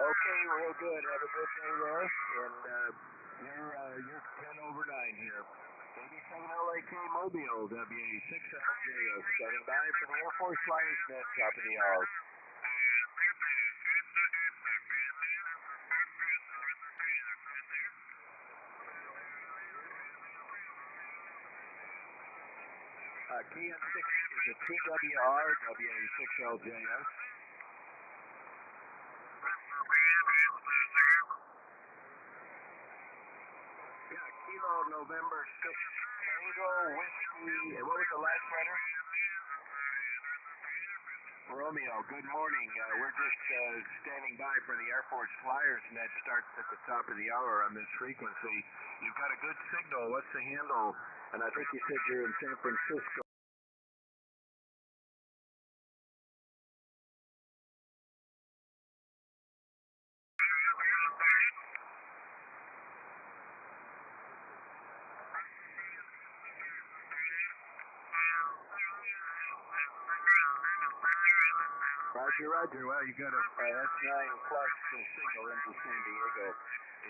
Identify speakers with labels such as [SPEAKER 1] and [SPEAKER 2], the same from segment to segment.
[SPEAKER 1] Okay, real good. Have a good day there. And you're 10 over 9 here. 87 LAK Mobile, WA6LJO, standing by for the Air Force Flyers net, top of the hour. KN6 is a TWR, WA6LJS. Yeah, Kilo November 6 Tango Whiskey. What was the last letter? Romeo, good morning. We're just standing by for the Air Force Flyers net. Starts at the top of the hour on this frequency. You've got a good signal. What's the handle? And I think you said you're in San Francisco. Roger, Roger. Well, you got a S9 plus signal into San Diego.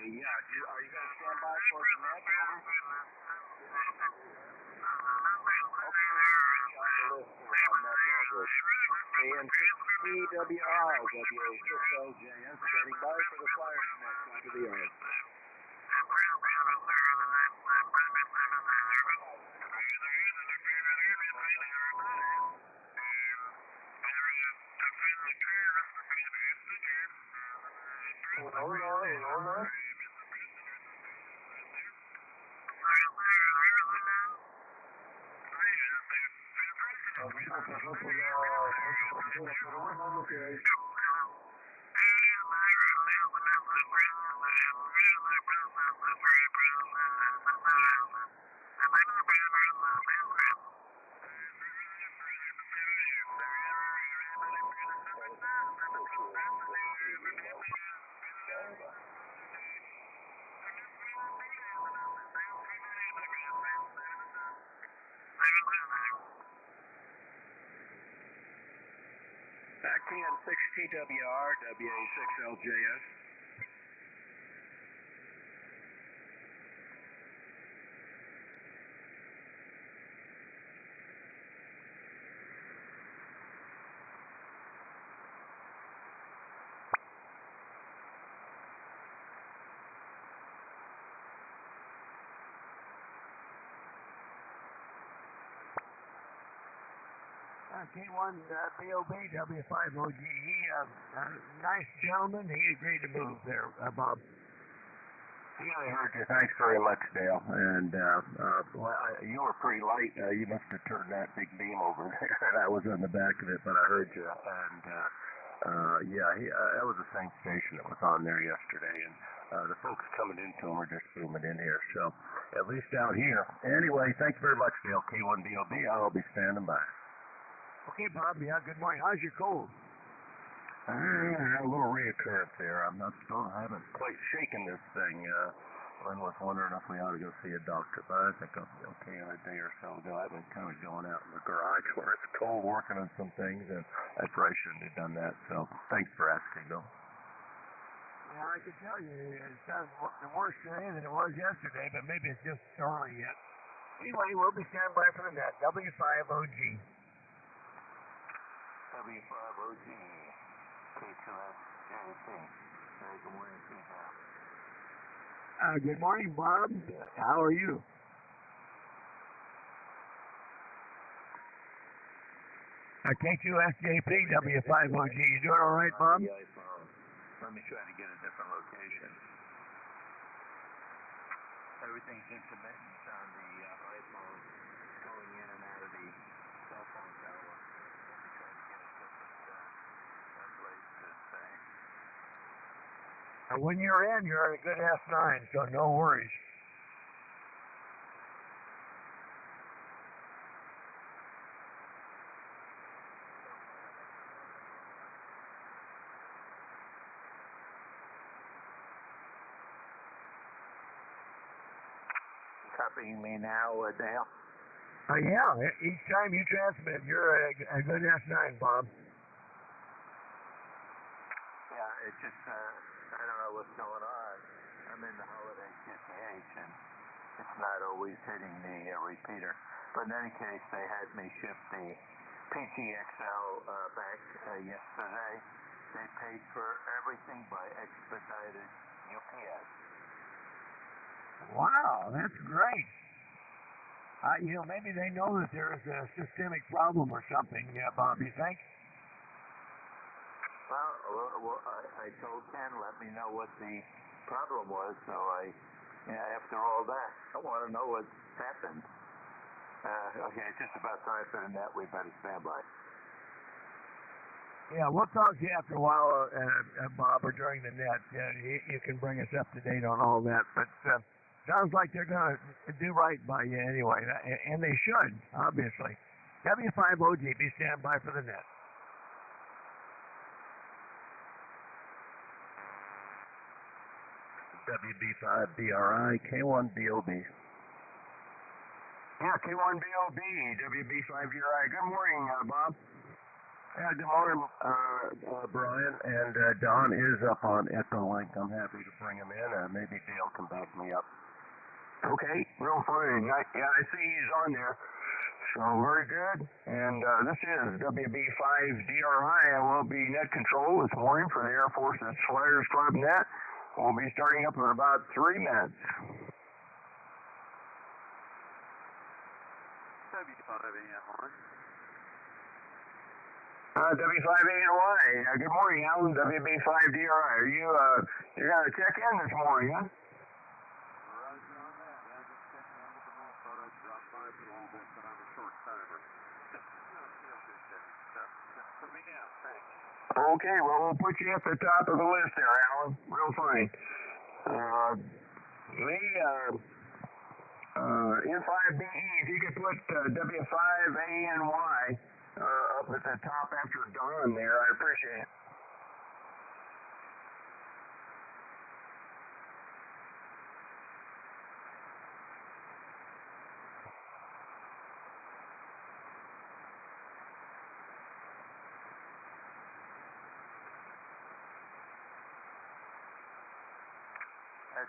[SPEAKER 1] Yeah, are you going to stand by for the net? Over. Okay, we'll get you on the list on net logger. KN6TWR, WA6LJS, standing by for the Flyers net, top of the hour. Hold on. KN6TWR, WA6LJS.
[SPEAKER 2] K4YDB, W5OG. Nice gentleman. He agreed to move there, Bob.
[SPEAKER 1] Yeah, I heard you. Thanks very much, Dale. And you were pretty light. You must have turned that big beam over there. That was on the back of it, but I heard you. And that was the same station that was on there yesterday. And the folks coming into him are just zooming in here. So at least out here. Anyway, thank you very much, Dale. K1DOB. I'll be standing by.
[SPEAKER 2] Okay, Bob. Yeah, good morning. How's your cold?
[SPEAKER 1] A little reoccurrence there. I haven't quite shaken this thing. Lynn was wondering if we ought to go see a doctor, but I think I'll be okay in a day or so ago. I've been kind of going out in the garage where it's cold, working on some things, and I probably shouldn't have done that. So thanks for asking, though.
[SPEAKER 2] Yeah, I can tell you it's the worse today than it was yesterday, but maybe it's just early yet. Anyway, we'll be standing by for the net. W5OG.
[SPEAKER 1] W5OG, K2YDB. Good morning, Peter.
[SPEAKER 2] Good morning, Bob. How are you? K2SJP, W5OG. You doing all right, Bob?
[SPEAKER 1] Let me try to get a different location. Everything's intermittent on the iPhone, going in and out of the cell phone tower.
[SPEAKER 2] When you're in, you're a good S9, so no worries.
[SPEAKER 1] Copying me now, Dale?
[SPEAKER 2] Yeah, each time you transmit, you're a good S9, Bob.
[SPEAKER 1] Yeah, it
[SPEAKER 3] just, I don't know what's going on. I'm in the holiday situation. It's not always hitting the repeater. But in any case, they had me ship the PTXL back yesterday. They paid for everything by expedited UPS.
[SPEAKER 2] Wow, that's great. Maybe they know that there is a systemic problem or something, Bob, you think?
[SPEAKER 3] Well, I told Ken, let me know what the problem was, so after all that, I want to know what happened. Okay, it's just about time for the net. We better stand by.
[SPEAKER 2] Yeah, we'll talk to you after a while, Bob, or during the net. You can bring us up to date on all that, but sounds like they're going to do right by you anyway, and they should, obviously. W5ODB, stand by for the net.
[SPEAKER 1] WB5DRI, K1BOB.
[SPEAKER 2] Yeah, K1BOB, WB5DRI. Good morning, Bob.
[SPEAKER 1] Yeah, good morning, Brian. And Don is up on Echolink. I'm happy to bring him in. Maybe Dale can back me up.
[SPEAKER 2] Okay, real fine. I see he's on there. So very good. And this is WB5DRI. I will be net control this morning for the Air Force's Flyers Club net. We'll be starting up in about 3 minutes.
[SPEAKER 3] W5ANY.
[SPEAKER 2] W5ANY. Good morning, Alan. WB5DRI. Are you're going to check in this morning, huh?
[SPEAKER 3] Roger on that. I just checked in with the mall. Thought I'd drop by for a little bit, but I'm a short timer. Put me down. Thanks.
[SPEAKER 2] Okay, well, we'll put you at the top of the list there, Alan. Real fine. N5BE, if you could put W5ANY up at the top after Don there, I appreciate it.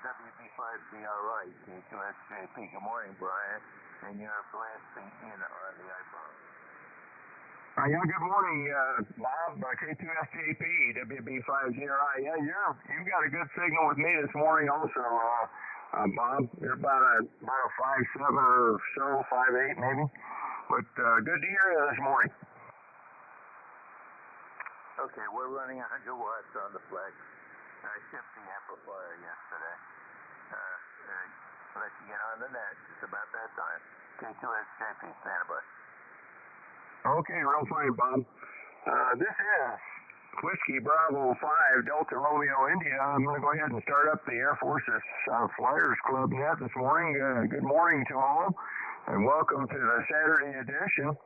[SPEAKER 3] WB5DRI, K2SJP. Good morning, Brian. And you're blasting in on the iPhone.
[SPEAKER 2] Yeah, good morning, Bob, K2SJP, WB5DRI. Yeah, you've got a good signal with me this morning also, Bob. You're about a 5.7 or so, 5.8 maybe. But good to hear you this morning.
[SPEAKER 3] Okay, we're running 100 watts on the flex. I shipped the amplifier yesterday. Let you get on the net. It's about that time. K2SJP, stand by.
[SPEAKER 2] Okay, real fine, Bob. This is Whiskey Bravo 5 Delta Romeo India. I'm going to go ahead and start up the Air Force's Flyers Club net this morning. Good morning to all, and welcome to the Saturday edition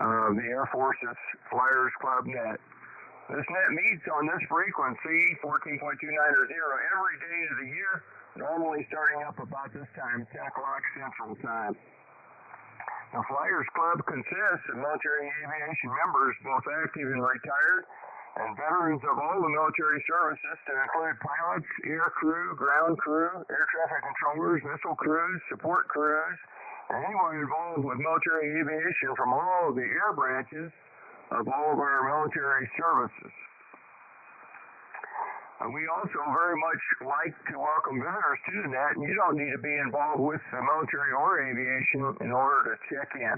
[SPEAKER 2] of the Air Force's Flyers Club net. This net meets on this frequency, 14.290, every day of the year, normally starting up about this time, 10 o'clock Central Time. The Flyers Club consists of military aviation members, both active and retired, and veterans of all the military services to include pilots, air crew, ground crew, air traffic controllers, missile crews, support crews, and anyone involved with military aviation from all of the air branches of all of our military services. We also very much like to welcome visitors to the net, and you don't need to be involved with the military or aviation in order to check in.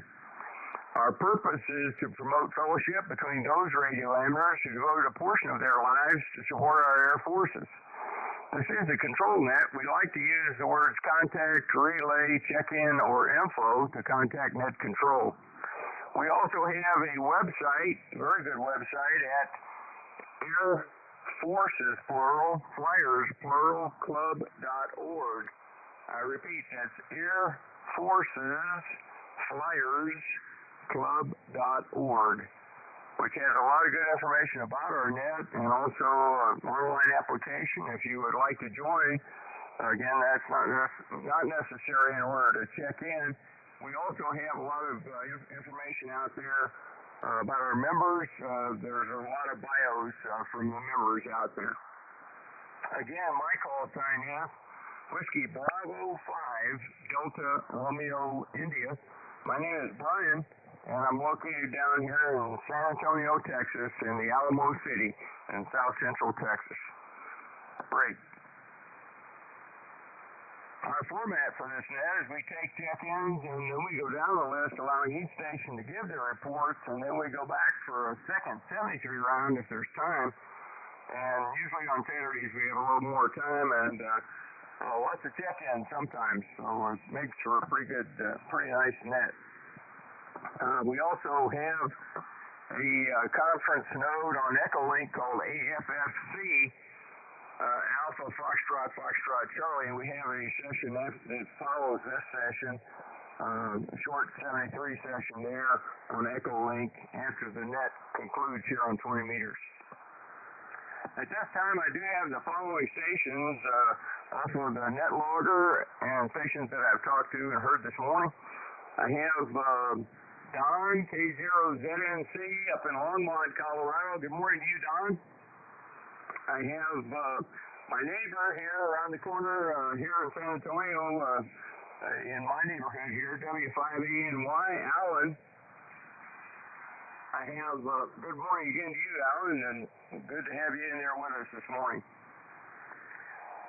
[SPEAKER 2] Our purpose is to promote fellowship between those radio amateurs who devoted a portion of their lives to support our air forces. This is a control net. We like to use the words contact, relay, check-in, or info to contact net control. We also have a website, a very good website, at Air Forces, plural, Flyers, plural, club.org. I repeat, that's Air Forces, Flyers, club.org, which has a lot of good information about our net and also an online application if you would like to join. Again, that's not necessary in order to check in. We also have a lot of information out there about our members. There's a lot of bios from the members out there. Again, my call sign is Whiskey Bravo 5 Delta Romeo India. My name is Brian, and I'm located down here in San Antonio, Texas, in the Alamo City in south central Texas. Great. Our format for this net is we take check-ins and then we go down the list, allowing each station to give their reports, and then we go back for a second 73 round if there's time. And usually on Saturdays we have a little more time and lots of check-ins sometimes, so it makes for a pretty good, pretty nice net. We also have a conference node on Echolink called AFFC, Alpha Foxtrot Charlie, and we have a session that follows this session, a short 73 session there on Echolink after the net concludes here on 20 meters. At this time, I do have the following stations off of the net logger and stations that I've talked to and heard this morning. I have Don, K0ZNC, up in Longmont, Colorado. Good morning to you, Don. I have my neighbor here around the corner here in San Antonio, in my neighborhood here, W5ANY, Alan. I have good morning again to you, Alan, and good to have you in there with us this morning.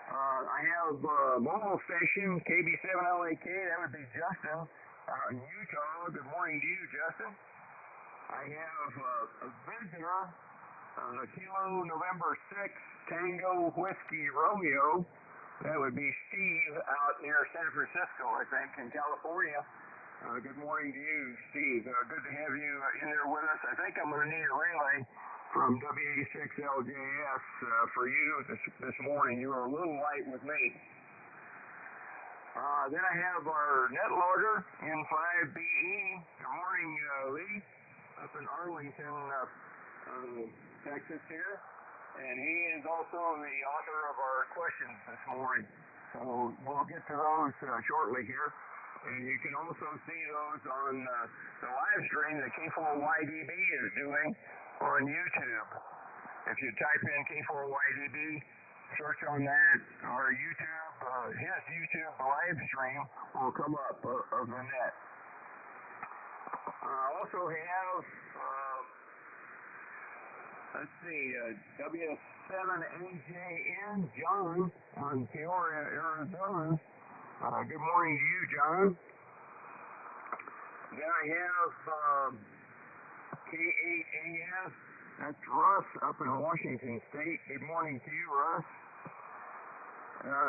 [SPEAKER 2] I have mobile station, KB7LAK, that would be Justin, out in Utah. Good morning to you, Justin. I have a visitor, Kilo November 6, Tango Whiskey Romeo. That would be Steve out near San Francisco, I think, in California. Good morning to you, Steve. Good to have you in there with us. I think I'm going to need a relay from WA6LJS for you this morning. You were a little light with me. Then I have our net logger in 5BE. Good morning, Lee, up in Arlington, Texas here. And he is also the author of our questions this morning. So we'll get to those shortly here. And you can also see those on the live stream that K4YDB is doing on YouTube. If you type in K4YDB, search on that, or YouTube, his YouTube live stream will come up of the net. I also have, let's see, W7AJN, John, on Peoria, Arizona. Good morning to you, John. Then I have K8AS, that's Russ up in Washington State. Good morning to you, Russ.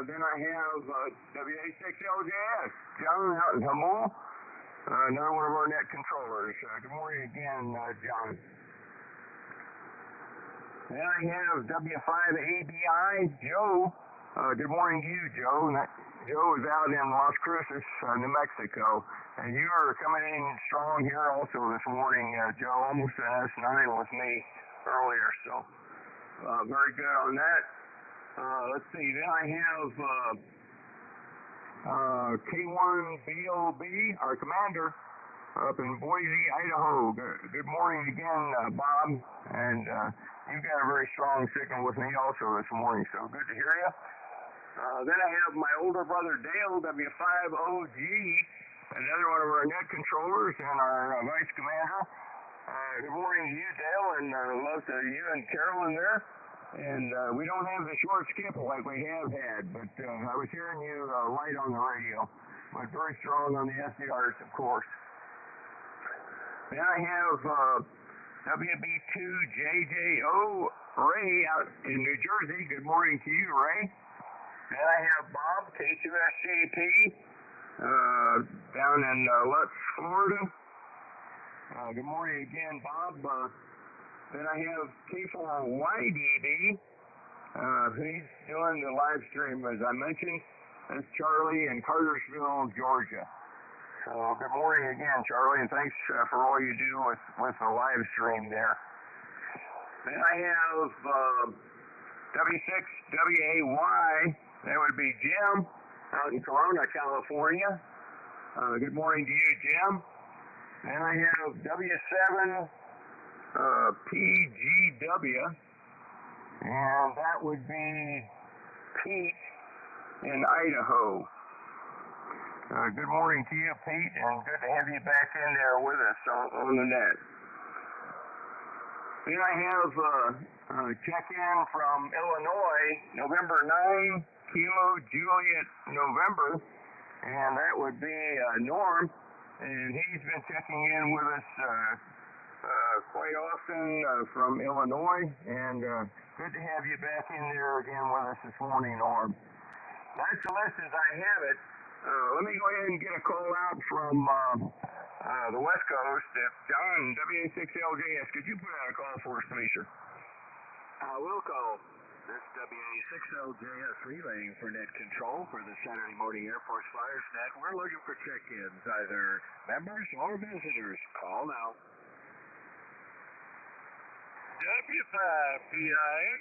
[SPEAKER 2] Then I have WA6LJS, John out in Humboldt, another one of our net controllers. Good morning again, John. Then I have W5ABI, Joe. Good morning to you, Joe. Joe is out in Las Cruces, New Mexico, and you are coming in strong here also this morning, Joe, almost an S9 with me earlier, so very good on that. Let's see, then I have K1BOB, our commander, up in Boise, Idaho. Good morning again, Bob, and you've got a very strong signal with me also this morning, so good to hear you. Then I have my older brother Dale, W5OG, another one of our net controllers and our vice commander. Good morning to you, Dale, and love to you and Carolyn there. And we don't have the short skip like we have had, but I was hearing you light on the radio, but very strong on the SDRs, of course. Then I have WB2JJO, Ray out in New Jersey. Good morning to you, Ray. Then I have Bob, K2SJP, down in Lutz, Florida. Good morning again, Bob. Then I have K4YDB. He's doing the live stream, as I mentioned. That's Charlie in Cartersville, Georgia. So good morning again, Charlie, and thanks for all you do with the live stream there. Then I have W6WAY. That would be Jim out in Corona, California. Good morning to you, Jim. And I have W7PGW, and that would be Pete in Idaho. Good morning to you, Pete, and good to have you back in there with us on the net. Then I have a check-in from Illinois, November 9, Kilo Juliet November, and that would be Norm, and he's been checking in with us quite often from Illinois, and good to have you back in there again with us this morning, Norm. That's the list as I have it. Let me go ahead and get a call out from the West Coast. If John, WA6LJS, could you put out a call for us, please, sir?
[SPEAKER 1] Will call. This WA6LJS relaying for net control for the Saturday morning Air Force Flyers Net. We're looking for check-ins, either members or visitors. Call now.
[SPEAKER 3] W5PIX.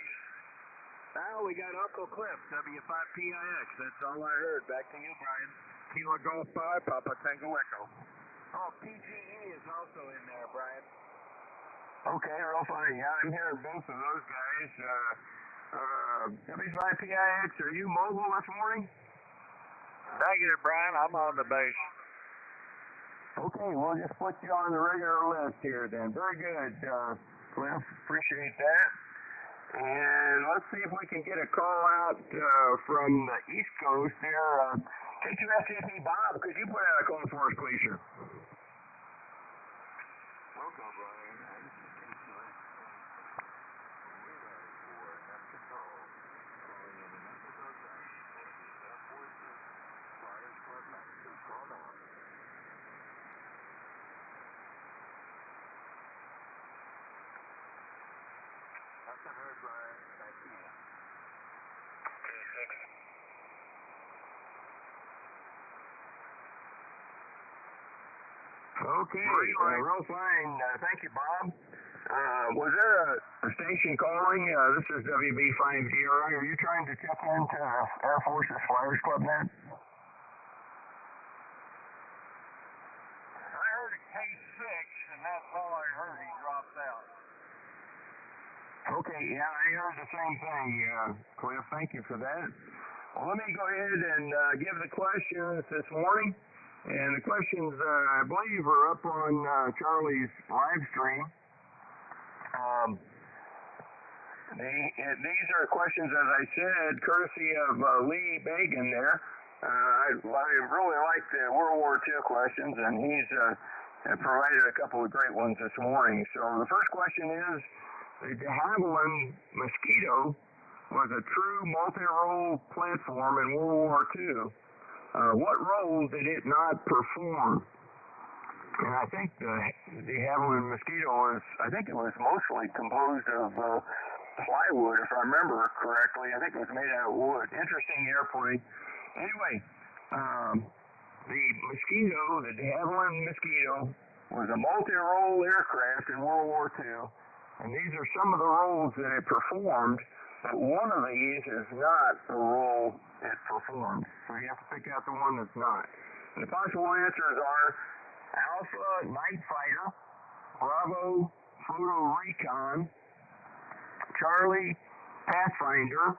[SPEAKER 1] Now we got Uncle Cliff, W5PIX. That's all I heard. Back to you, Brian.
[SPEAKER 2] Kilo Golf 5, Papa Tango Echo.
[SPEAKER 1] Oh, PGE is also in there, Brian.
[SPEAKER 2] Okay, real fine. Yeah, I'm hearing both of those guys. W5PIX, are you mobile this morning?
[SPEAKER 3] Negative, Brian. I'm on the base.
[SPEAKER 2] Okay, we'll just put you on the regular list here then. Very good, Cliff. Appreciate that. And let's see if we can get a call out from the East Coast there. K2SCP Bob, could you put out a call for us, please, sir?
[SPEAKER 1] Welcome, Brian. This is K2SCP. Radar for net control. Calling in the numbers of the Air Force's Flyers Club Master. Call now. Nothing heard, Brian. Back to you.
[SPEAKER 2] Okay, real fine. Thank you, Bob. Was there a station calling? This is WB5DRI. Are you trying to check into Air Force's Flyers Club net?
[SPEAKER 3] I heard a K6, and that's all I heard. He dropped out.
[SPEAKER 2] Okay, yeah, I heard the same thing, Cliff. Thank you for that. Well, let me go ahead and give the questions this morning. And the questions, I believe, are up on Charlie's live stream. These are questions, as I said, courtesy of Lee Bagan there. I really like the World War II questions, and he's provided a couple of great ones this morning. So the first question is, the de Havilland Mosquito was a true multi-role platform in World War II. What role did it not perform? And I think the de Havilland Mosquito it was mostly composed of plywood, if I remember correctly. I think it was made out of wood. Interesting airplane. Anyway, the Mosquito, the de Havilland Mosquito, was a multi-role aircraft in World War II. And these are some of the roles that it performed, but one of these is not a role it performed. So you have to pick out the one that's not. And the possible answers are Alpha, Night Fighter, Bravo, Photo Recon, Charlie, Pathfinder,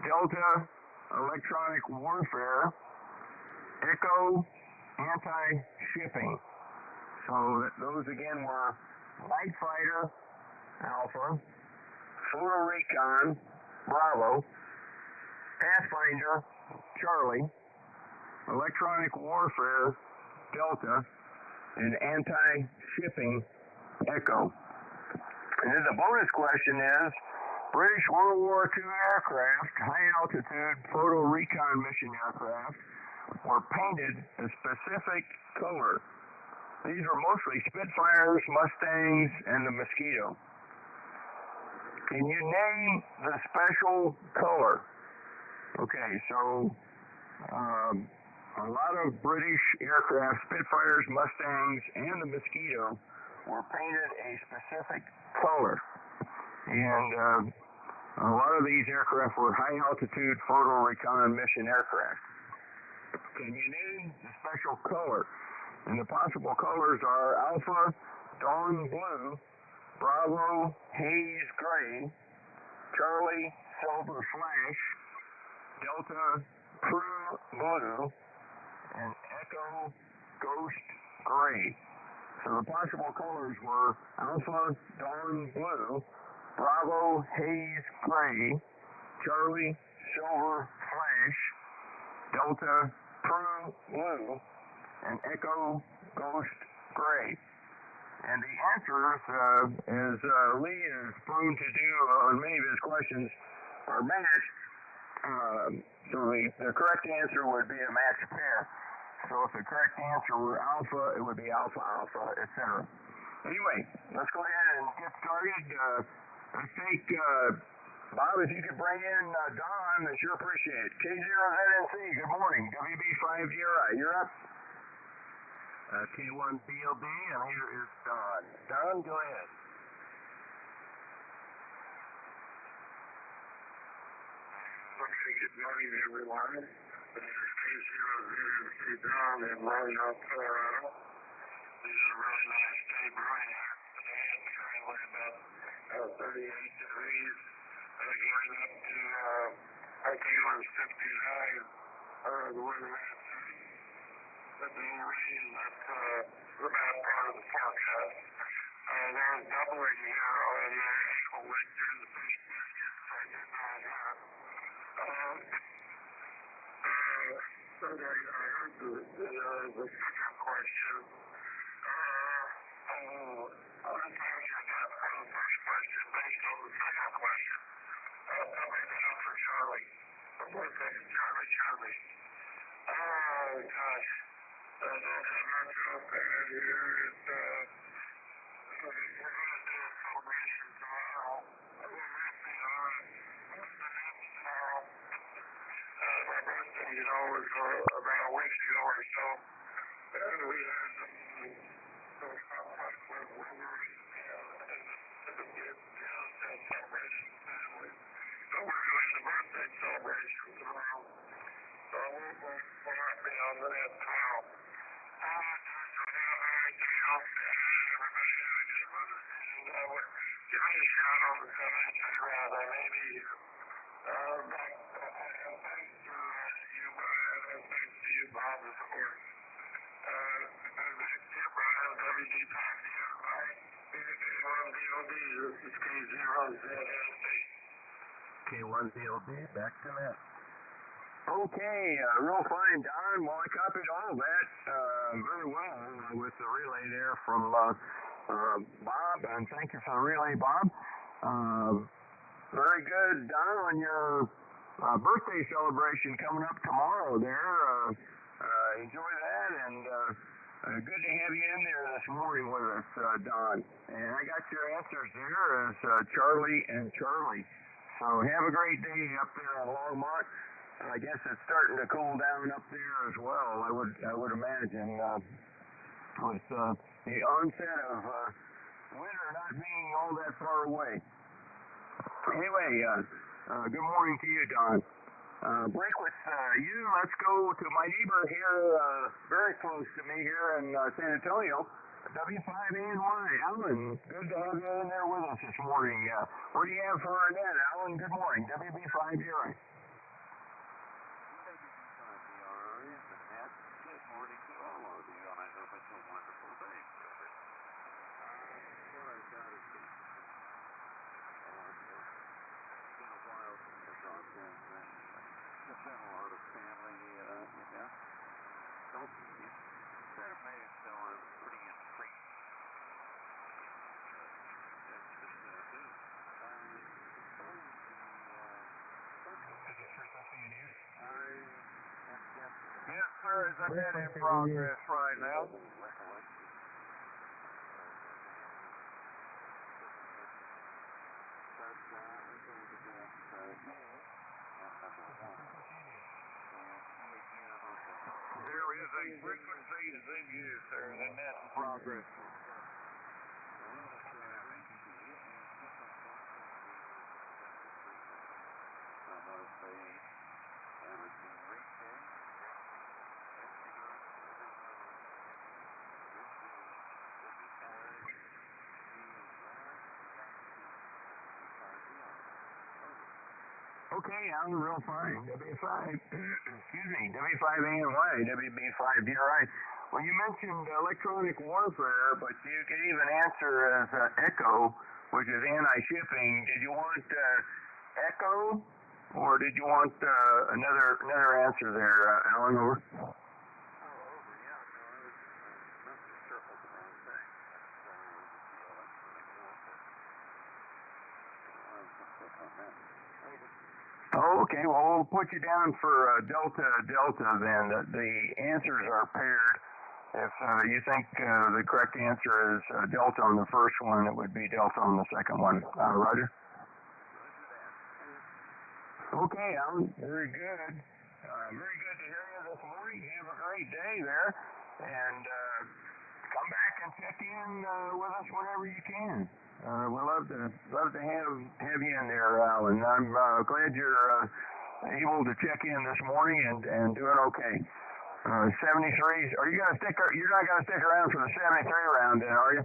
[SPEAKER 2] Delta, Electronic Warfare, Echo, Anti-Shipping. So those again were Night Fighter, Alpha, Photo Recon, Bravo, Pathfinder, Charlie, Electronic Warfare, Delta, and Anti-Shipping, Echo. And then the bonus question is, British World War II aircraft, high-altitude photo recon mission aircraft, were painted a specific color. These were mostly Spitfires, Mustangs, and the Mosquito. Can you name the special color? Okay, so a lot of British aircraft, Spitfires, Mustangs, and the Mosquito, were painted a specific color. And a lot of these aircraft were high-altitude photo recon mission aircraft. Can you name the special color? And the possible colors are Alpha, Dawn Blue, Bravo, Haze Gray, Charlie, Silver Flash, Delta True Blue, and Echo Ghost Gray. So the possible colors were Alpha Dawn Blue, Bravo Haze Gray, Charlie Silver Flash, Delta True Blue, and Echo Ghost Gray. And the answers, as Lee is prone to do on many of his questions, are matched. So the correct answer would be a matched pair. So if the correct answer were alpha, it would be alpha, alpha, etc. Anyway, let's go ahead and get started. Let's take, Bob, if you could bring in Don, I sure appreciate it. K0ZNC, good morning. WB5GRI, you're up.
[SPEAKER 1] K1BLB, and here is Don. Don, go ahead.
[SPEAKER 4] Okay, good morning, everyone. This is K0ZNC Don in Roanoke, Colorado. This is a really nice day brewing here today. It's currently about 38 degrees, going up to Oklahoma 59. The weather man says that the rain, that's the bad part of the forecast. There's doubling here on the actual lake during the fish market, so I did not have. So I heard the second question. I'll just answer that first question based on the second question. I'll make it up for Charlie. Charlie. Oh, gosh. I don't have much else to add here. We're going to do a celebration tomorrow. I will not be on. Tomorrow. My birthday, was about a week ago or so. And we had some fun with weather and the celebration family. So we're doing the birthday celebration tomorrow. So I won't be on that tomorrow. Everything else to add, everybody have a good one. And give me a shout on the comments around. I may be here. Thanks to you, Brian, and thanks to you, Bob, of course. Thanks to you, Brian, WD5DRI, K1BLB, this is K0ZNC.
[SPEAKER 1] K1BLB, back to that.
[SPEAKER 2] Okay, real fine, Don. Well, I copied all of that very well with the relay there from Bob, and thank you for the relay, Bob. Very good, Don, on your birthday celebration coming up tomorrow there. Enjoy that, and good to have you in there this morning with us, Don. And I got your answers there as Charlie and Charlie. So have a great day up there in Longmont. I guess it's starting to cool down up there as well. I would imagine with the onset of winter not being all that far away. Anyway, good morning to you, Don. Break with you. Let's go to my neighbor here, very close to me here in San Antonio, W5NY. Alan, good to have you in there with us this morning. What do you have for Annette? Alan, good morning. WB5DRI.
[SPEAKER 5] Good morning to all of you, and I hope it's a wonderful day. What I've got is it's been a while since I've dropped in, and there's been a lot of family, health issues that have made it so I'm pretty infrequent. That's just do.
[SPEAKER 2] Is it for something in here?
[SPEAKER 5] Yes, sir, is that in progress right now? There is a frequency is in use, sir, and that's in progress.
[SPEAKER 2] Okay, I'm real fine. W5, excuse me, W5ANY, WB5DRI. Well, you mentioned electronic warfare, but you could even answer as ECHO, which is anti-shipping. Did you want ECHO, or did you want another answer there, Alan? Over. Oh, okay. Well, we'll put you down for Delta then. The answers are paired. If you think the correct answer is Delta on the first one, it would be Delta on the second one. Roger? Okay, Alan. Very good. Very good to hear you this morning. Have a great day there. And come back and check in with us whenever you can. We'd love to have you in there, Alan. I'm glad you're able to check in this morning and doing okay. 73s. Are you gonna stick? You're not gonna stick around for the 73 round, then, are you?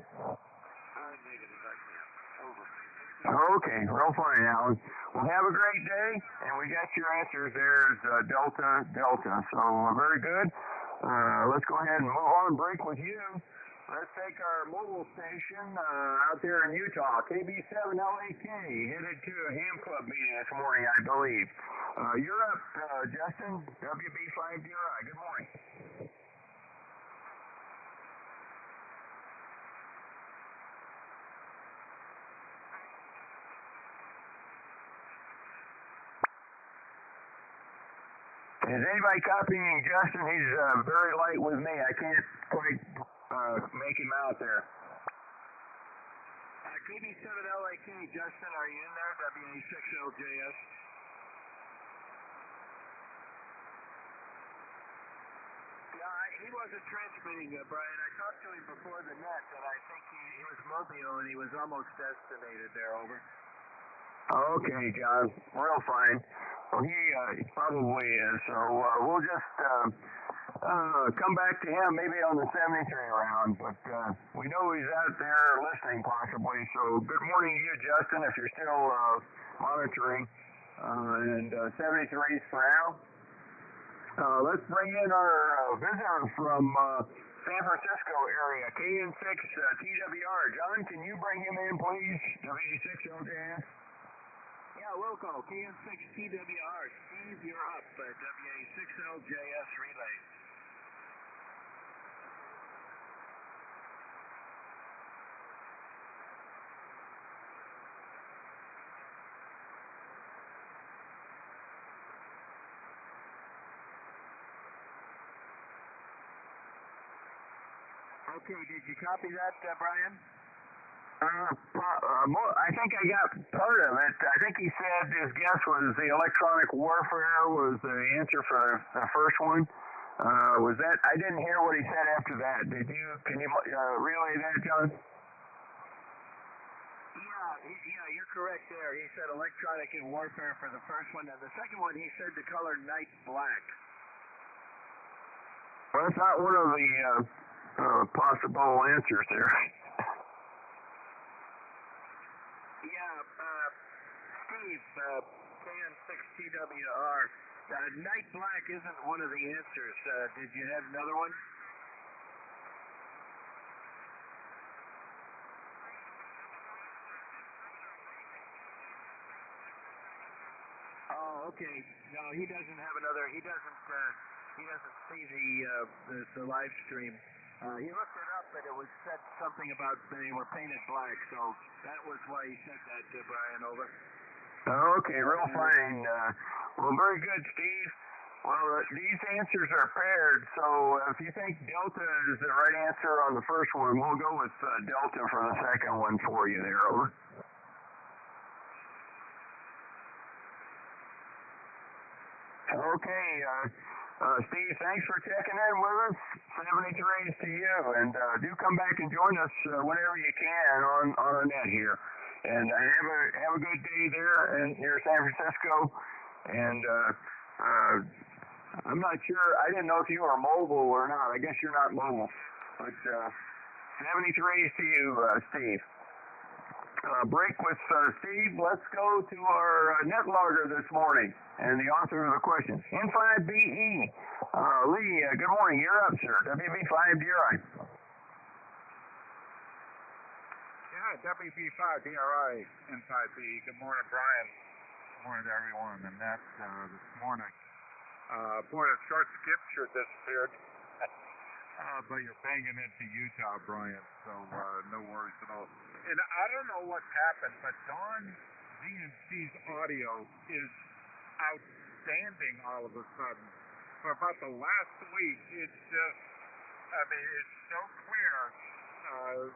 [SPEAKER 2] Okay, real fine, Alan. Well, have a great day, and we got your answers there. Delta. So very good. Let's go ahead and move on. Break with you. Let's take our mobile station out there in Utah, KB7LAK, headed to a ham club meeting this morning, I believe. You're up, Justin, WB5DRI. Good morning. Is anybody copying Justin? He's very light with me. I can't quite make him out there.
[SPEAKER 3] KB7LAK, Justin, are you in there? WA6LJS. Yeah, he wasn't transmitting, Brian. I talked to him before the net, and I think he was mobile, and he was almost estimated there, over.
[SPEAKER 2] Okay, John. Real fine. Well, he probably is, so we'll just come back to him maybe on the 73 round, but we know he's out there listening possibly, so good morning to you, Justin, if you're still monitoring, and 73s for now. Let's bring in our visitor from San Francisco area, KN6 TWR. John, can you bring him in, please? W6LJS.
[SPEAKER 3] Yeah, will call. KN6 TWR. Steve, you're up. WA6LJS relay. Okay, did you copy that, Brian?
[SPEAKER 2] I think I got part of it. I think he said his guess was the electronic warfare was the answer for the first one. Was that? I didn't hear what he said after that. Did you? Can you relay that, John?
[SPEAKER 3] Yeah, you're correct there. He said electronic warfare for the first one, and the second one he said the color night black.
[SPEAKER 2] Well, that's not one of the possible answers there.
[SPEAKER 3] Steve, KN6TWR, night black isn't one of the answers. Did you have another one? Oh, okay. No, he doesn't have another. He doesn't see the live stream. He looked it up, and it was said something about they were painted black, so that was why he said that, Brian, over.
[SPEAKER 2] Okay, real fine. Well, very good, Steve. Well, these answers are paired, so if you think Delta is the right answer on the first one, we'll go with Delta for the second one for you there, over. Okay, Steve, thanks for checking in with us. 73s to you, and do come back and join us whenever you can on our net here. And have a good day there near San Francisco. And I'm not sure. I didn't know if you were mobile or not. I guess you're not mobile. But 73s to you, Steve. break with Steve. Let's go to our net logger this morning and the author of the questions. N5BE. Lee, good morning. You're up, sir. WB5DRI.
[SPEAKER 5] Yeah, WB5DRI N5B. Good morning, Brian. Good morning to everyone. And that's this morning. Boy, the short skip sure disappeared. But you're banging into Utah, Brian, so no worries at all. And I don't know what's happened, but Dawn DNC's audio is outstanding all of a sudden. For about the last week, it's just, I mean, it's so clear.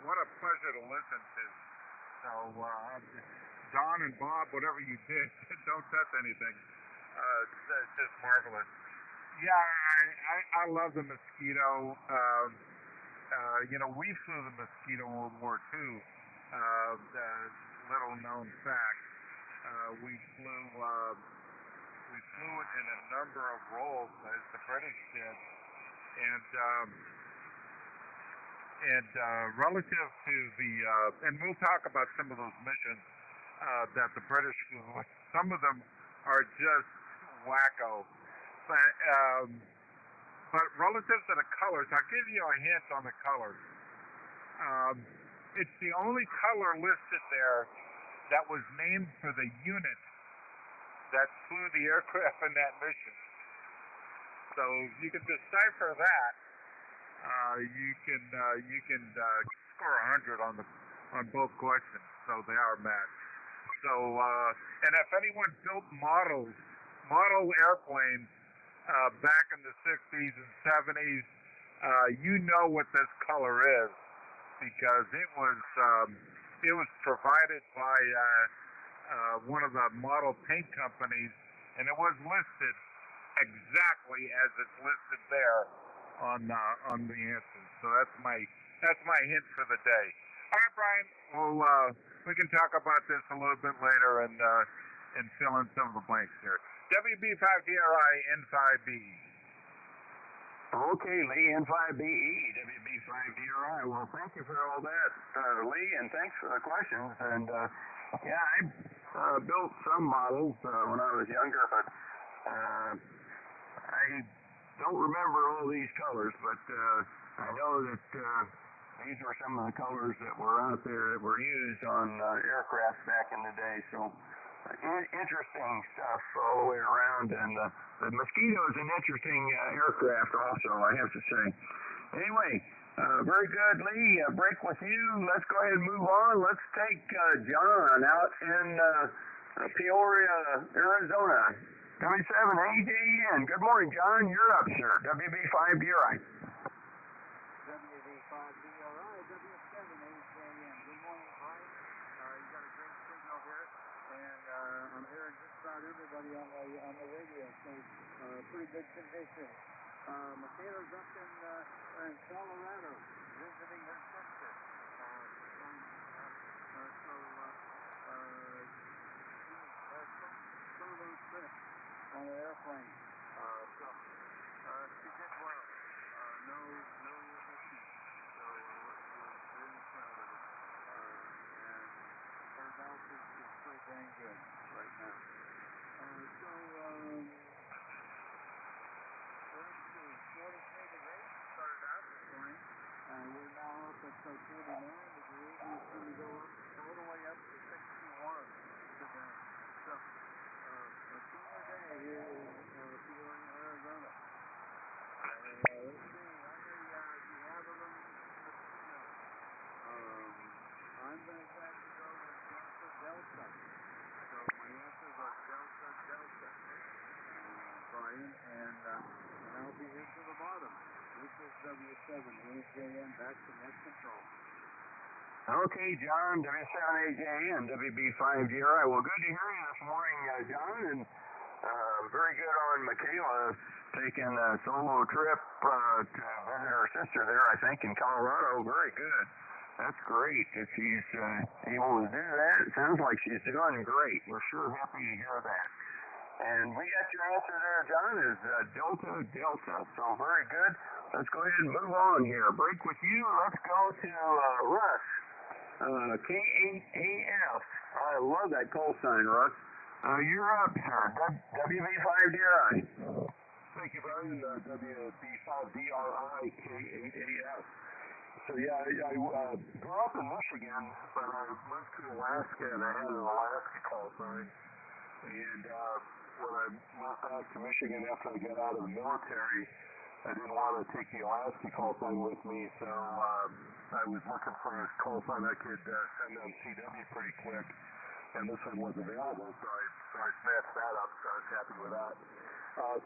[SPEAKER 5] What a pleasure to listen to. So, Don and Bob, whatever you did, don't touch anything. It's just marvelous. Yeah, I love the Mosquito. We flew the Mosquito in World War II. Little known fact. We flew it in a number of roles as the British did, and relative to the and we'll talk about some of those missions that the British flew. Some of them are just wacko. But relative to the colors, I'll give you a hint on the colors. It's the only color listed there that was named for the unit that flew the aircraft in that mission. So if you can decipher that, you can score 100 on both questions. So they are matched. So and if anyone built model airplanes back in the 60s and 70s, you know what this color is because it was provided by one of the model paint companies, and it was listed exactly as it's listed there on the answers. So that's my hint for the day. All right, Brian. Well, we can talk about this a little bit later and fill in some of the blanks here. WB5DRI N5B.
[SPEAKER 2] Okay, Lee, N5BE, WB5DRI. Well, thank you for all that, Lee, and thanks for the questions. And, I built some models when I was younger, but I don't remember all these colors, but I know that these were some of the colors that were out there that were used on aircraft back in the day. So interesting stuff all the way around, and the Mosquito is an interesting aircraft also, I have to say. Anyway, very good, Lee. Break with you. Let's go ahead and move on. Let's take John out in Peoria, Arizona. W7AJN. Good morning, John. You're up, sir. WB5DRI.
[SPEAKER 5] WB5DRI, W7AJN. Good morning, Brian. You got a great signal here, and I'm hearing just about everybody on the radio, so pretty good condition. Michaela's up in Colorado visiting her sister. Some of those trips on an airplane. She did well. No issues. So we're really proud of it. And her health is so dang good right now. Let's see. 43 degrees started out this morning. We're now up at 49 degrees. We're going to go all the way up to 61 today. So, a cooler day here in Peoria, Arizona. Let's see. Do you have a little mosquito? I'm going to have to go with Delta. So my answers are Delta. Brian, and I'll be here to the bottom. This is W7AJN back to net control.
[SPEAKER 2] Okay, John, W7AJN, WB5DRI. Well, good to hear you this morning, John, and very good on Michaela taking a solo trip to visit her sister there, I think, in Colorado. Very good. That's great that she's able to do that. It sounds like she's doing great. We're sure happy to hear that. And we got your answer there, John, is Delta. So very good. Let's go ahead and move on here. Break with you. Let's go to Russ. K8AF. I love that call sign, Russ. You're up, sir. WB5DRI.
[SPEAKER 1] Thank you, Brian. WB5DRI K8AF. So yeah, I grew up in Michigan, but I moved to Alaska and I had an Alaska call sign. And when I moved back to Michigan after I got out of the military, I didn't want to take the Alaska call sign with me, so I was looking for a call sign I could send on CW pretty quick, and this one was available, so I snatched that up, so I was happy with that.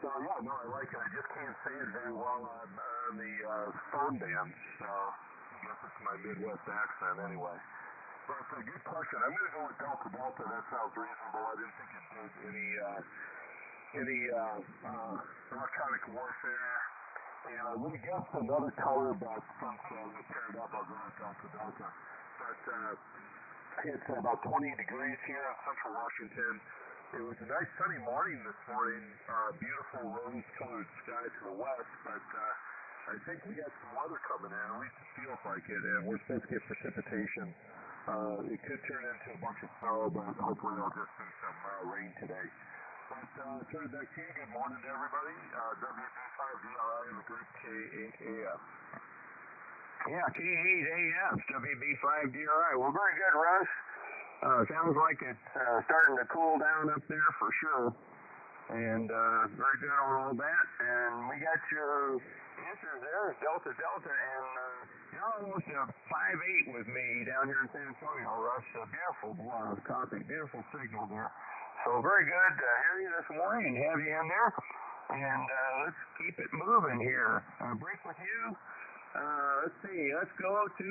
[SPEAKER 1] So yeah, no, I like it. I just can't say it very well on the phone bands, so I guess it's my Midwest accent anyway. But it's a good question. I'm going to go with Delta Delta. That sounds reasonable. I didn't think it did any electronic warfare. And I would have guessed another color, but since we paired up, I'll go with Delta Delta. But it's about 20 degrees here in central Washington. It was a nice sunny morning this morning, beautiful rose-colored sky to the west, but I think we got some weather coming in, at least it feels like it, and we're supposed to get precipitation. It could turn into a bunch of snow, but hopefully there'll just be some rain today. But turn it back to you. Good morning to everybody. WB5DRI in the group K8AF.
[SPEAKER 2] Yeah, K8AF, WB5DRI. Well, very good, Russ. Sounds like it's starting to cool down up there for sure. And very good on all that. And we got your answers there, Delta Delta, and you're almost a 5-8 with me down here in San Antonio, Russ. A beautiful copy, beautiful signal there. So very good to hear you this morning and have you in there. And let's keep it moving here. Break with you. Let's see. Let's go to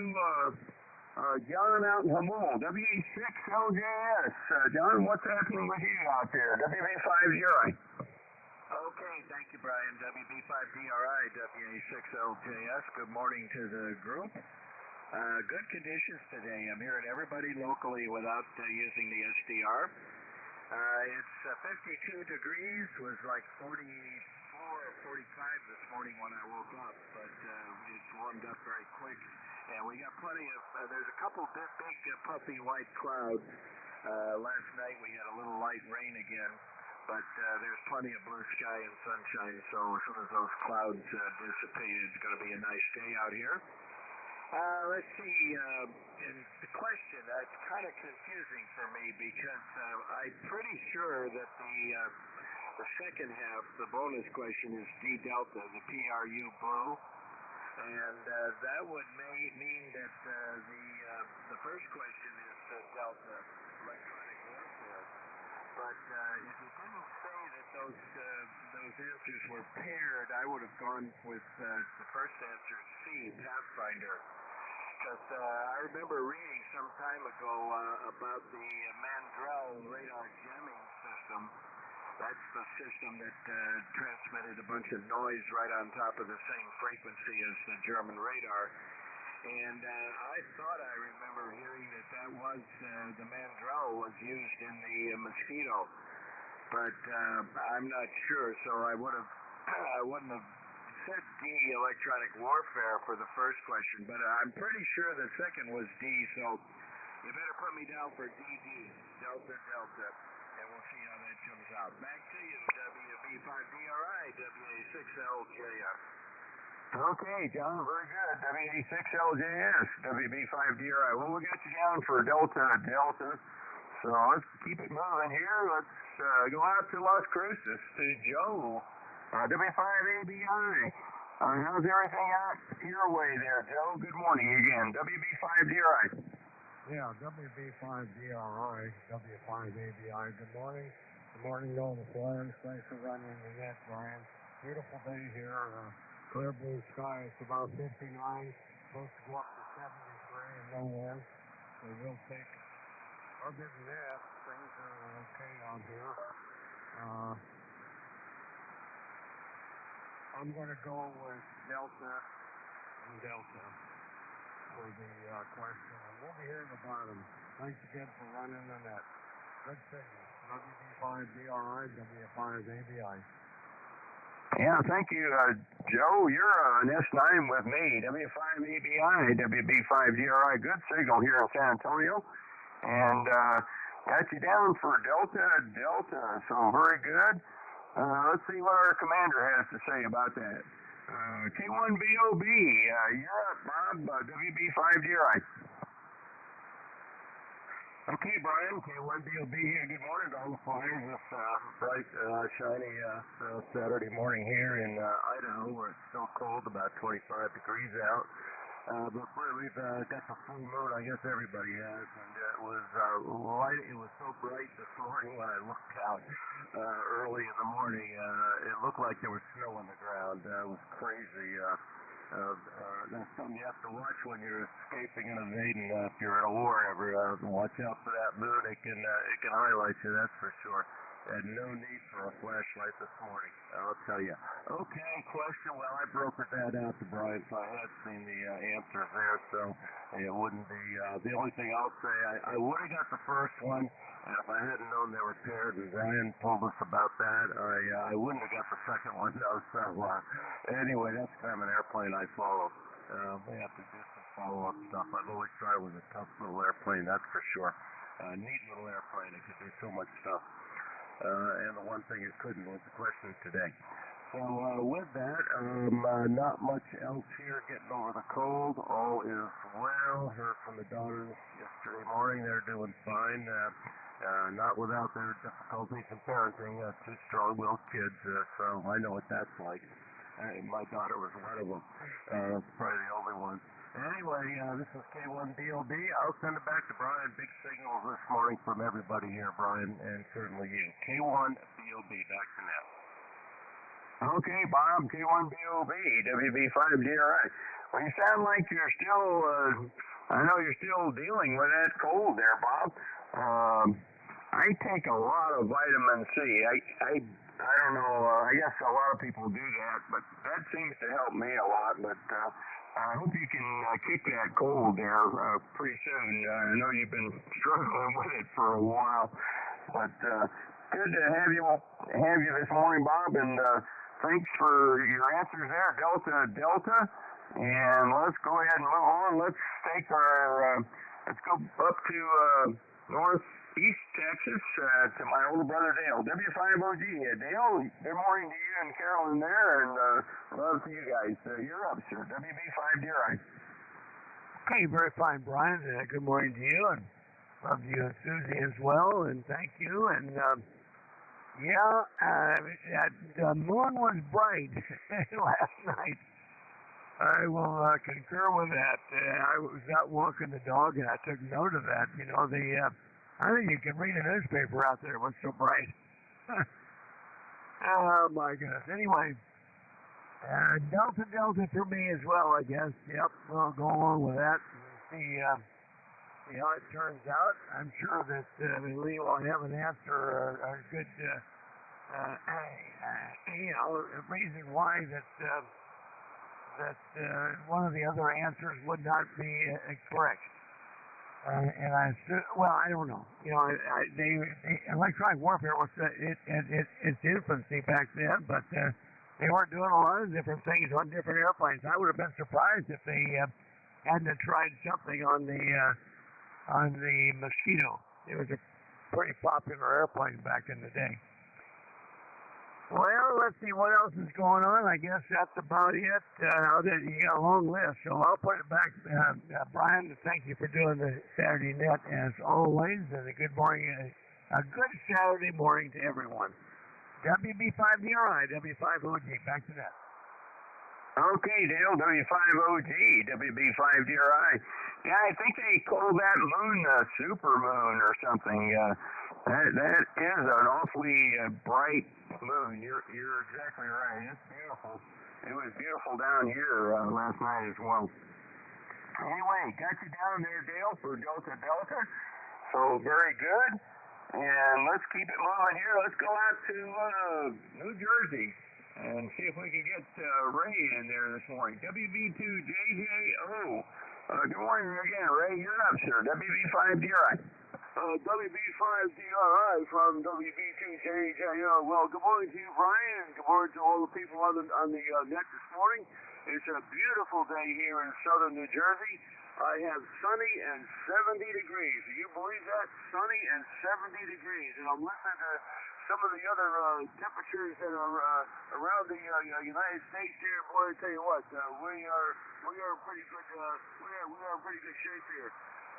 [SPEAKER 2] John out in Hamul, W6LJS. John, what's happening with you out there? WB5DRI.
[SPEAKER 3] Okay, thank you, Brian. WB5DRI, WA6LJS. Good morning to the group. Good conditions today. I'm hearing everybody locally without using the SDR. It's 52 degrees, was like 44 or 45 this morning when I woke up, but it's warmed up very quick. And we got plenty of, there's a couple big puffy white clouds. Last night we had a little light rain again, but there's plenty of blue sky and sunshine, so as soon as those clouds dissipate, it's going to be a nice day out here. Let's see, and the question, that's kind of confusing for me because I'm pretty sure that the second half, the bonus question is D Delta, the PRU blue, and that would mean that the first question is Delta, electronic warfare. But if you didn't say that those answers were paired, I would have gone with the first answer, C, Pathfinder. Because I remember reading some time ago about the Mandrell radar jamming system. That's the system that transmitted a bunch of noise right on top of the same frequency as the German radar. And I thought I remember hearing that was, the Mandrell was used in the Mosquito. But I'm not sure, so I wouldn't have said D, electronic warfare, for the first question, but I'm pretty sure the second was D, so you better put me down for DD, Delta Delta, and we'll see how that comes out. Back to you, WB5DRI, WA6LJS.
[SPEAKER 2] Okay, John, very good. WA6LJS, WB5DRI. Well, we got you down for Delta Delta, so let's keep it moving here. Let's go out to Las Cruces to Joe. W5ABI. How's everything out your way there, Joe? Good morning again. WB5DRI.
[SPEAKER 6] Yeah, WB5DRI, W5ABI. Good morning. Good morning to all the flyers. Thanks for running the net, Brian. Beautiful day here. Clear blue sky. It's about 59. Supposed to go up to 73 and no wind. So we'll take, other than that, things are okay out here. I'm going to go with Delta and Delta for the question. And we'll be here at the bottom. Thanks again for running the net. Good signal. WB5DRI, W5ABI.
[SPEAKER 2] Yeah, thank you, Joe. You're an S9 with me, W5ABI, WB5DRI. Good signal here in San Antonio. And got you down for Delta, so very good. Let's see what our commander has to say about that. K4YDB, you're up, Bob, WB5DRI.
[SPEAKER 1] Okay, Brian, K4YDB here. Good morning to all the flyers this bright, shiny Saturday morning here in Idaho, where it's still cold, about 25 degrees out. But boy, we've got the full moon. I guess everybody has, and it was light. It was so bright this morning when I looked out early in the morning. It looked like there was snow on the ground. It was crazy. That's something you have to watch when you're escaping and evading. If you're in a war ever, watch out for that moon. It can highlight you, that's for sure. And no need for a flashlight this morning, I'll tell you. Okay, question. Well, I brokered that out to Brian, so I had seen the answers there, so it wouldn't be. The only thing I'll say, I would have got the first one, and if I hadn't known they were paired, and Brian told us about that, I wouldn't have got the second one, though. So anyway, that's kind of an airplane I follow. We have to do some follow-up stuff. I've always tried with a tough little airplane, that's for sure. Neat little airplane. It could do so much stuff. And the one thing it couldn't was the question today. So with that, not much else here. Getting over the cold. All is well. Heard from the daughters yesterday morning. They're doing fine. Not without their difficulties in parenting. Two strong-willed kids. So I know what that's like. My daughter was one of them. Probably the only one. Anyway, this is K4YDB. I'll send it back to Brian. Big signals this morning from everybody here, Brian, and certainly you. K4YDB, back to now.
[SPEAKER 2] Okay, Bob, K4YDB, WB5DRI. Well, you sound like you're still, I know you're still dealing with that cold there, Bob. I take a lot of vitamin C. I don't know, I guess a lot of people do that, but that seems to help me a lot, but I hope you can kick that cold there pretty soon. I know you've been struggling with it for a while, but good to have you this morning, Bob, and thanks for your answers there, Delta, and let's go ahead and move on. Let's let's go up to northeast Texas to my older brother Dale, W5OG. Dale, good morning to you and Carolyn there, and love to you guys. You're up, sir. WB5DRI.
[SPEAKER 6] Okay, very fine, Brian. Good morning to you, and love you and Susie as well, and thank you. And the moon was bright last night. I will concur with that. I was out walking the dog, and I took note of that. You know, I think you can read a newspaper out there. It was so bright. Oh, my goodness. Anyway, Delta for me as well, I guess. Yep, we'll go along with that and see how it turns out. I'm sure that Lee will have an answer, a good, reason why that one of the other answers would not be correct. I don't know. You know, electronic warfare was its infancy back then, but they weren't doing a lot of different things on different airplanes. I would have been surprised if they hadn't tried something on the Mosquito. It was a pretty popular airplane back in the day. Well, let's see what else is going on. I guess that's about it. You got a long list, so I'll put it back. Brian, thank you for doing the Saturday Net as always, and a good morning, a good Saturday morning to everyone. WB5DRI, W5OG, back to that.
[SPEAKER 2] Okay, Dale, W5OG, WB5DRI. Yeah, I think they call that moon super moon or something. That is an awfully bright moon. You're exactly right. It's beautiful. It was beautiful down here last night as well. Anyway, got you down there, Dale, for Delta. So very good. And let's keep it moving here. Let's go out to New Jersey and see if we can get Ray in there this morning. WB2JJO. Good morning again, Ray. You're up, sir. WB5DRI. WB5DRI from WB2JJO. Well, good morning to you, Brian, and good morning to all the people on the net this morning. It's a beautiful day here in southern New Jersey. I have sunny and 70 degrees. Do you believe that? Sunny and 70 degrees. And I'm listening to some of the other temperatures that are around the United States here. Boy, I tell you what, we are pretty good. We are in pretty good shape here.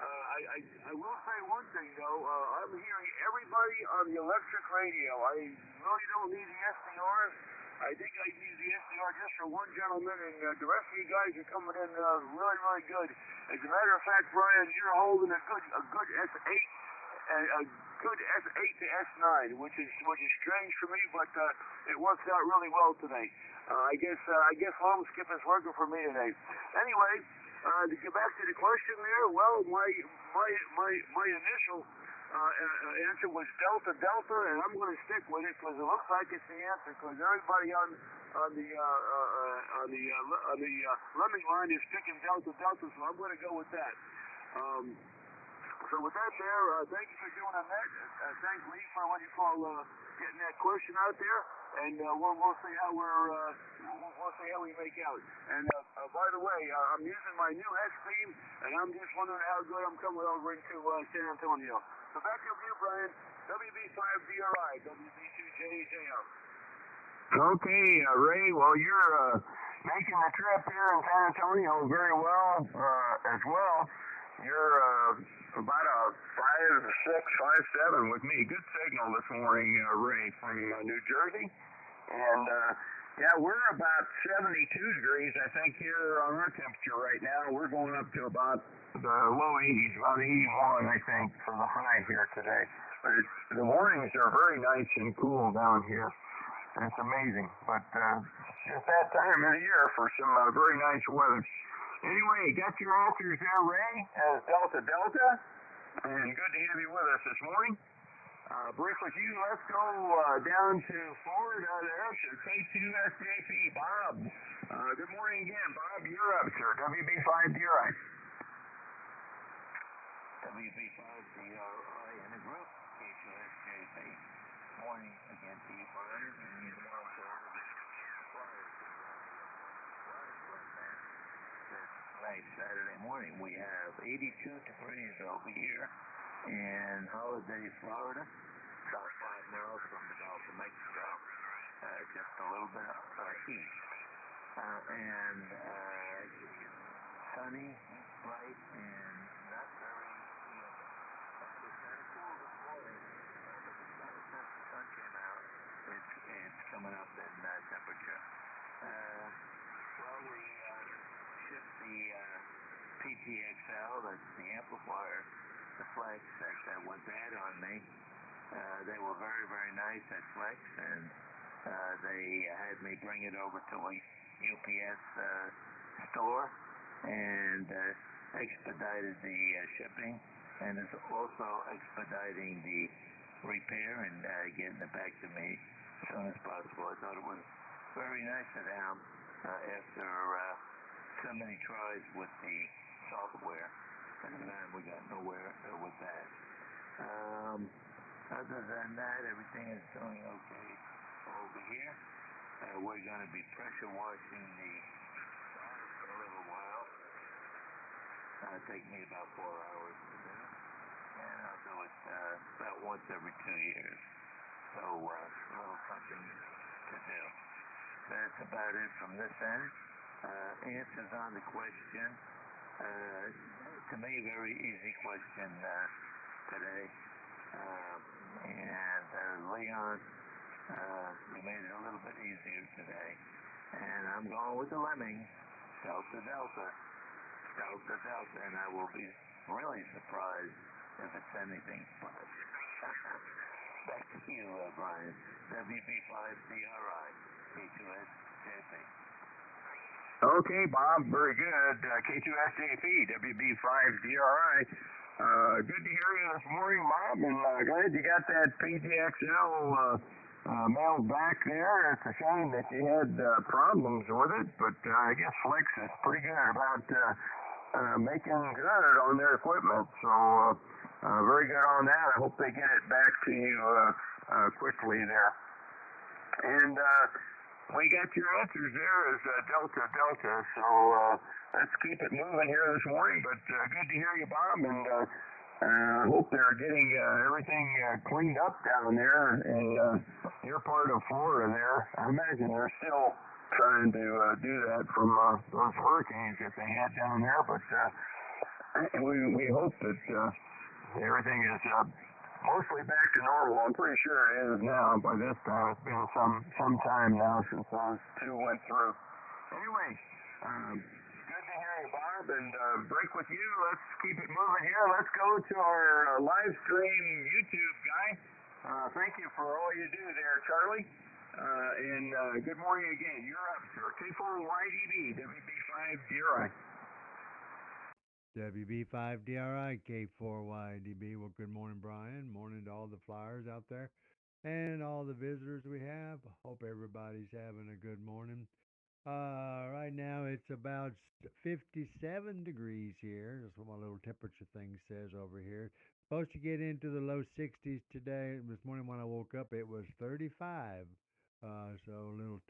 [SPEAKER 2] I will say one thing though. I'm hearing everybody on the electric radio. I really don't need the SDRs. I think I need the SDR just for one gentleman, and the rest of you guys are coming in really, really good. As a matter of fact, Brian, you're holding a good S8 and a good S8 to S9, which is strange for me, but it works out really well today. I guess long skip is working for me today. Anyway, to get back to the question there, well, my initial answer was Delta, and I'm going to stick with it because it looks like it's the answer. Because everybody on the Lemming line is picking Delta, so I'm going to go with that. So with that there, thank you for doing that. Thank Lee for what you call getting that question out there, and we'll see how we make out. And by the way, I'm using my new hex beam, and I'm just wondering how good I'm coming over into San Antonio. So back to you, Brian. WB5DRI, WB2JJO. Okay, Ray. Well, you're making the trip here in San Antonio very well as well. You're about a 5'6", 5'7" with me. Good signal this morning, Ray, from New Jersey. And yeah, we're about 72 degrees, I think, here on our temperature right now. We're going up to about the low 80s, about 81, I think, for the high here today. But the mornings are very nice and cool down here. And it's amazing. But just that time of the year for some very nice weather. Anyway, got your answers there, Ray, as Delta, and good to have you with us this morning. Brief with you, let's go down to Florida there to K4YDB, Bob. Good morning again, Bob. You're up, sir. WB5DRI.
[SPEAKER 3] WB5DRI in the group, K4YDB. Morning again to you, Brian, and you want to all of the flyers. Nice Saturday morning. We have 82 degrees over here in Holiday, Florida, about 5 miles from the Gulf of Mexico, just a little bit east. And sunny, bright, and not very humid. It was kind of cool this morning, but since the sun came out, it's coming up in temperature. Well, we shipped the PTXL, that's the amplifier, the Flex that was bad on me. They were very, very nice at Flex, and they had me bring it over to a UPS store and expedited the shipping, and is also expediting the repair and getting it back to me as soon as possible. I thought it was very nice of them after so many tries with the software, and then we got nowhere with that. Other than that, everything is doing okay over here. We're going to be pressure washing the tires for a little while. It'll take me about 4 hours to do, and I'll do it about once every 2 years. So a little something to do. That's about it from this end. Answers on the question. To me, very easy question today. And Leon, you made it a little bit easier today. And I'm going with the Lemming, Delta, and I will be really surprised if it's anything but. Back to you, Brian. WB5DRI, K4YDB.
[SPEAKER 2] Okay, Bob, very good. K4YDB, WB5DRI. Good to hear you this morning, Bob, and glad you got that PTXL mailed back there. It's a shame that you had problems with it, but I guess Flex is pretty good about making good on their equipment. So very good on that. I hope they get it back to you quickly there. And we got your answers there as Delta Delta. So let's keep it moving here this morning. But good to hear you, Bob. And I hope they're getting everything cleaned up down there in your part of Florida there. I imagine they're still trying to do that from those hurricanes that they had down there. But we hope that everything is mostly back to normal. I'm pretty sure it is now by this time. It's been some time now since those two went through. Anyway, good to hear you, Bob, and break with you. Let's keep it moving here. Let's go to our live stream YouTube guy. Thank you for all you do there, Charlie. And good morning again. You're up, sir. K4YDB, WB5DRI.
[SPEAKER 7] WB5DRI, K4YDB. Well, good morning, Brian. Morning to all the flyers out there and all the visitors we have. Hope everybody's having a good morning. Right now it's about 57 degrees here. That's what my little temperature thing says over here. Supposed to get into the low 60s today. This morning when I woke up, it was 35. So a little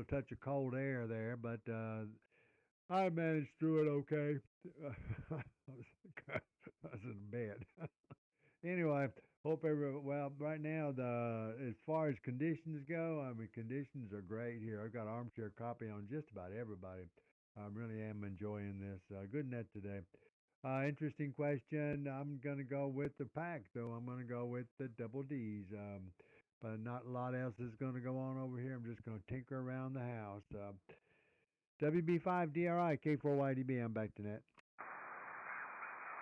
[SPEAKER 7] touch of cold air there, but I managed through it okay. I was in bed. Anyway, well, right now, as far as conditions go, I mean, conditions are great here. I've got armchair copy on just about everybody. I really am enjoying this. Good net today. Interesting question. I'm going to go with the pack, though. I'm going to go with the double Ds. But not a lot else is going to go on over here. I'm just going to tinker around the house. WB5DRI, K4YDB. I'm back to net.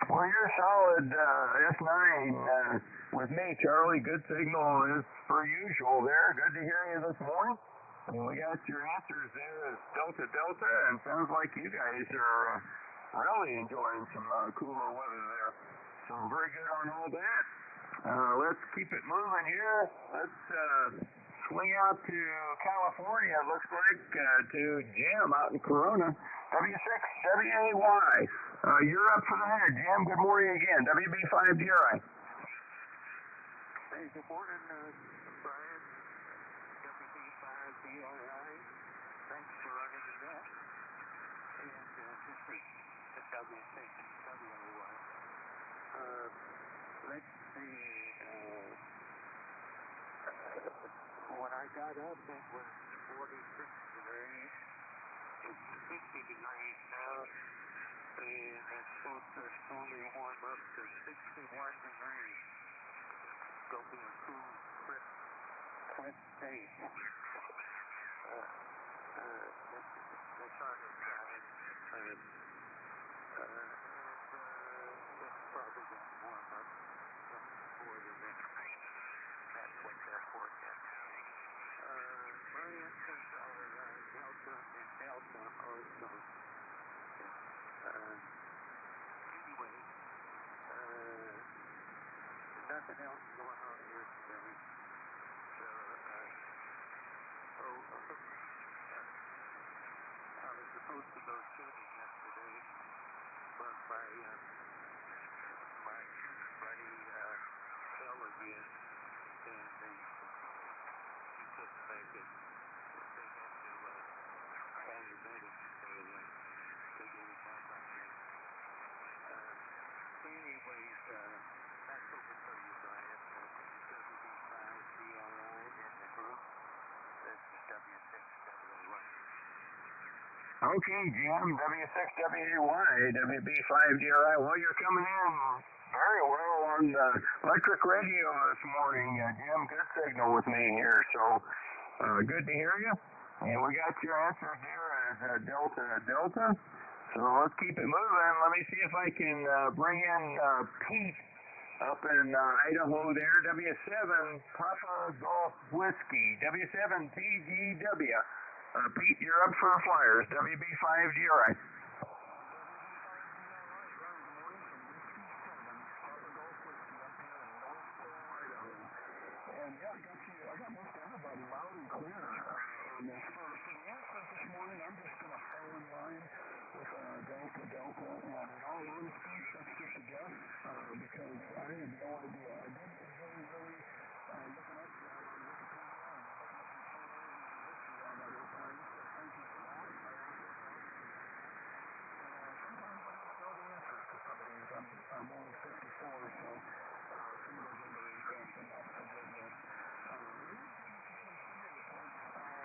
[SPEAKER 2] Well, you're solid S9 with me, Charlie. Good signal as per usual there. Good to hear you this morning. And we got your answers there as Delta Delta, and sounds like you guys are really enjoying some cooler weather there. So very good on all that. Let's keep it moving here. Let's swing out to California, it looks like, to Jim out in Corona. W6WAY. You're up for the head, Jim. Good morning again. WB5DRI.
[SPEAKER 3] Hey, good morning, Brian. WB5DRI. Thanks for running the net. And this is the W6WAY. Let's see. When I got up, it was 46 degrees. It's 50 degrees now. And it's supposed to slowly warm up to 61 degrees. It's going to be a cool, crisp day. The sun is shining. It's probably going to warm up before the next rain. That's what they're forecasting. My answers are Delta and Delta also. Anyway, nothing else going on here today. So, I was supposed to go shooting yesterday, but my shooting buddy fell again, and he couldn't make it. They had to paramedics to get him back on here. Anyways, that's over to you, Brian. WB5DRI in the group. This is W6WAY.
[SPEAKER 2] Okay, Jim. W6WAY, WB5DRI. Well, you're coming in very well on the electric radio this morning, Jim. Good signal with me here, so good to hear you. And we got your answer here as Delta Delta. So let's keep it moving. Let me see if I can bring in Pete up in Idaho there. W7 Papa Golf Whiskey. W7 PGW. Pete, you're up for the Flyers. WB5DRI. And yeah, I got most everybody loud and clear on this. For the answers this morning, I'm just going to fall in line with Delta, and in all honesty, that's just a guess, because I have no idea. I did really, really looking up on Wikipedia and looking up some photos and history on that airplane, so thank you for that. Sometimes I just know the answers to some of these. I'm only 54, so some of those are very interesting. I'll forgive you.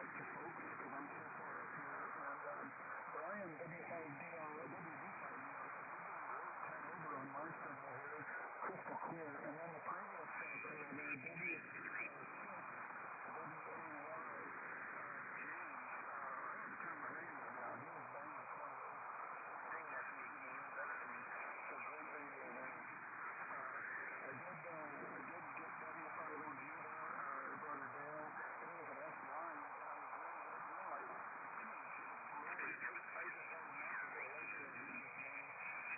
[SPEAKER 2] To folks, because I'm so far up here, and Brian, over on my signal here, crystal clear, and then the previous crew there, W6, W-A-Y, James, I had to turn my radio down. He was banging the corner, ding at me, that's the great radio there. I did get W5OG there, brother Dale. It was an S line, and I was really I just had enough to go away from it this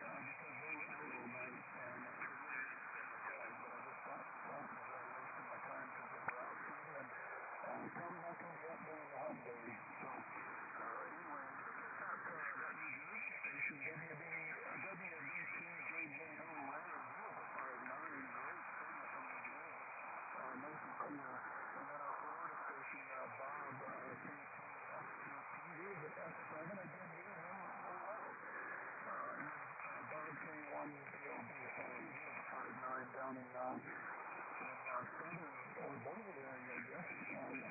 [SPEAKER 2] morning, because they were out all night, and it really didn't my head, but I just thought, well, I'm really wasting my time because they were out shooting, and probably not going to be up during the hot day. So, anyway, that New Jersey station, WBCJJO Ray, beautiful 5'9", great signal from New Jersey, nice and clear. And then our Florida station, Bob, he was at S7, I did hear him real well. And then Bob K1DLB, so he was a 5'9" down in southern or Boulder area, I guess, Canada.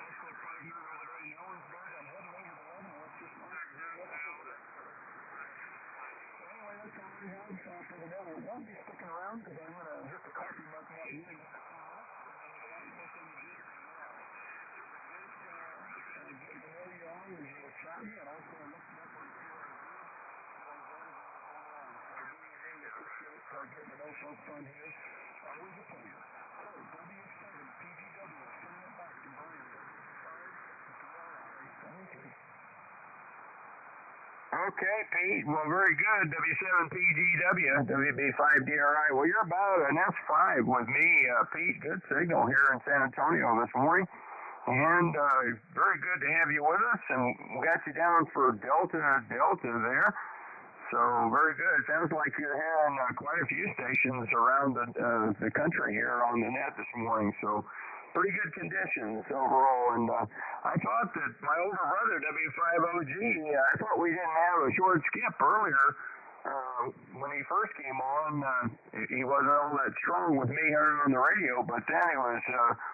[SPEAKER 2] Also 5'9" over there in Ellensburg. I'm heading over to Leavenworth just now. Anyway, that's all we have for the day. I won't be sticking around because I'm going to hit the coffee mug out here in just a few minutes, and then we'll getting to know you all as you were chatting, and also I looked up on K4YDB. I really appreciate getting to know folks on here. Always a pleasure. So, W7 PGW, sending it back to Brian. Thank you.
[SPEAKER 3] Okay, Pete. Well, very good. W7PGW, WB5DRI. Well, you're about an F5 with me, Pete. Good signal here in San Antonio this morning. And very good to have you with us. And we got you down for Delta there. So very good. Sounds like you're hearing quite a few stations around the country here on the net this morning. So pretty good conditions overall. And I thought that my older brother, W5OG, I thought we didn't have a short skip earlier. When he first came on, he wasn't all that strong with me hearing on the radio, but then it was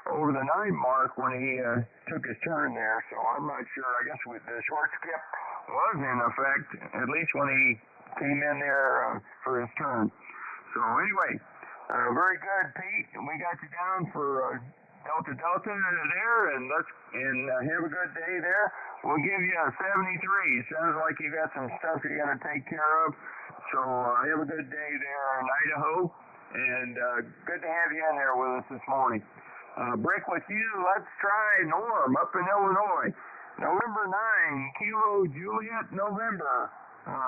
[SPEAKER 3] over the 9 mark when he took his turn there. So I'm not sure. I guess the short skip was in effect, at least when he came in there for his turn. So anyway, very good, Pete. We got you down for Delta there, and have a good day there. We'll give you a 73. Sounds like you got some stuff you got to take care of. So have a good day there in Idaho, and good to have you in there with us this morning. Break with you. Let's try Norm up in Illinois. November 9, Kilo Juliet, November.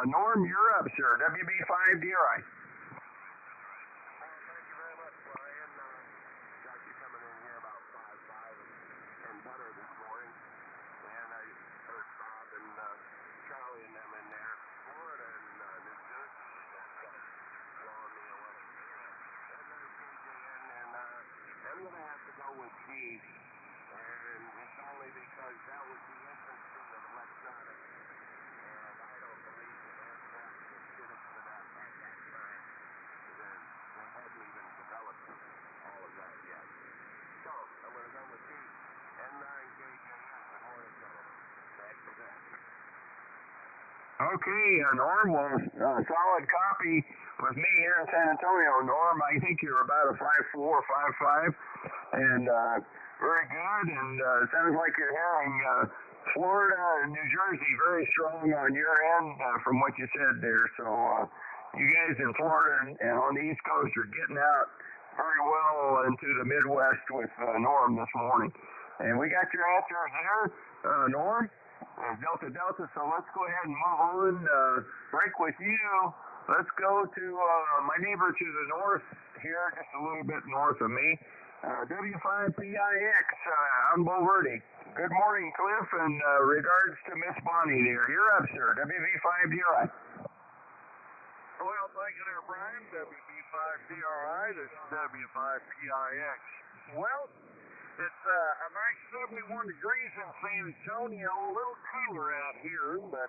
[SPEAKER 3] Norm, you're up, sir. WB5DRI.
[SPEAKER 2] I'm going to have to go with G, and it's only because that was the infancy of electronics, and I don't believe that aircraft were fitted for that at that time. They hadn't even developed all of that yet. So, I'm going to go with G. N9KJM. Good morning, gentlemen. Back to that.
[SPEAKER 3] Okay, Norm, well, solid copy with me here in San Antonio. Norm, I think you're about a 5'4", 5'5", and very good, and sounds like you're hearing Florida and New Jersey very strong on your end from what you said there. So you guys in Florida and on the East Coast are getting out very well into the Midwest with Norm this morning. And we got your answers there, Norm. Delta, so let's go ahead and move on. Break with you. Let's go to my neighbor to the north here, just a little bit north of me. W5PIX on Bulverde.
[SPEAKER 2] Good morning, Cliff, and regards to Miss Bonnie there. You're up, sir. WB5DRI.
[SPEAKER 5] Well, thank you there, Brian. WB5DRI, this is W5PIX. Well, it's a nice 71 degrees in San Antonio, a little cooler out here, but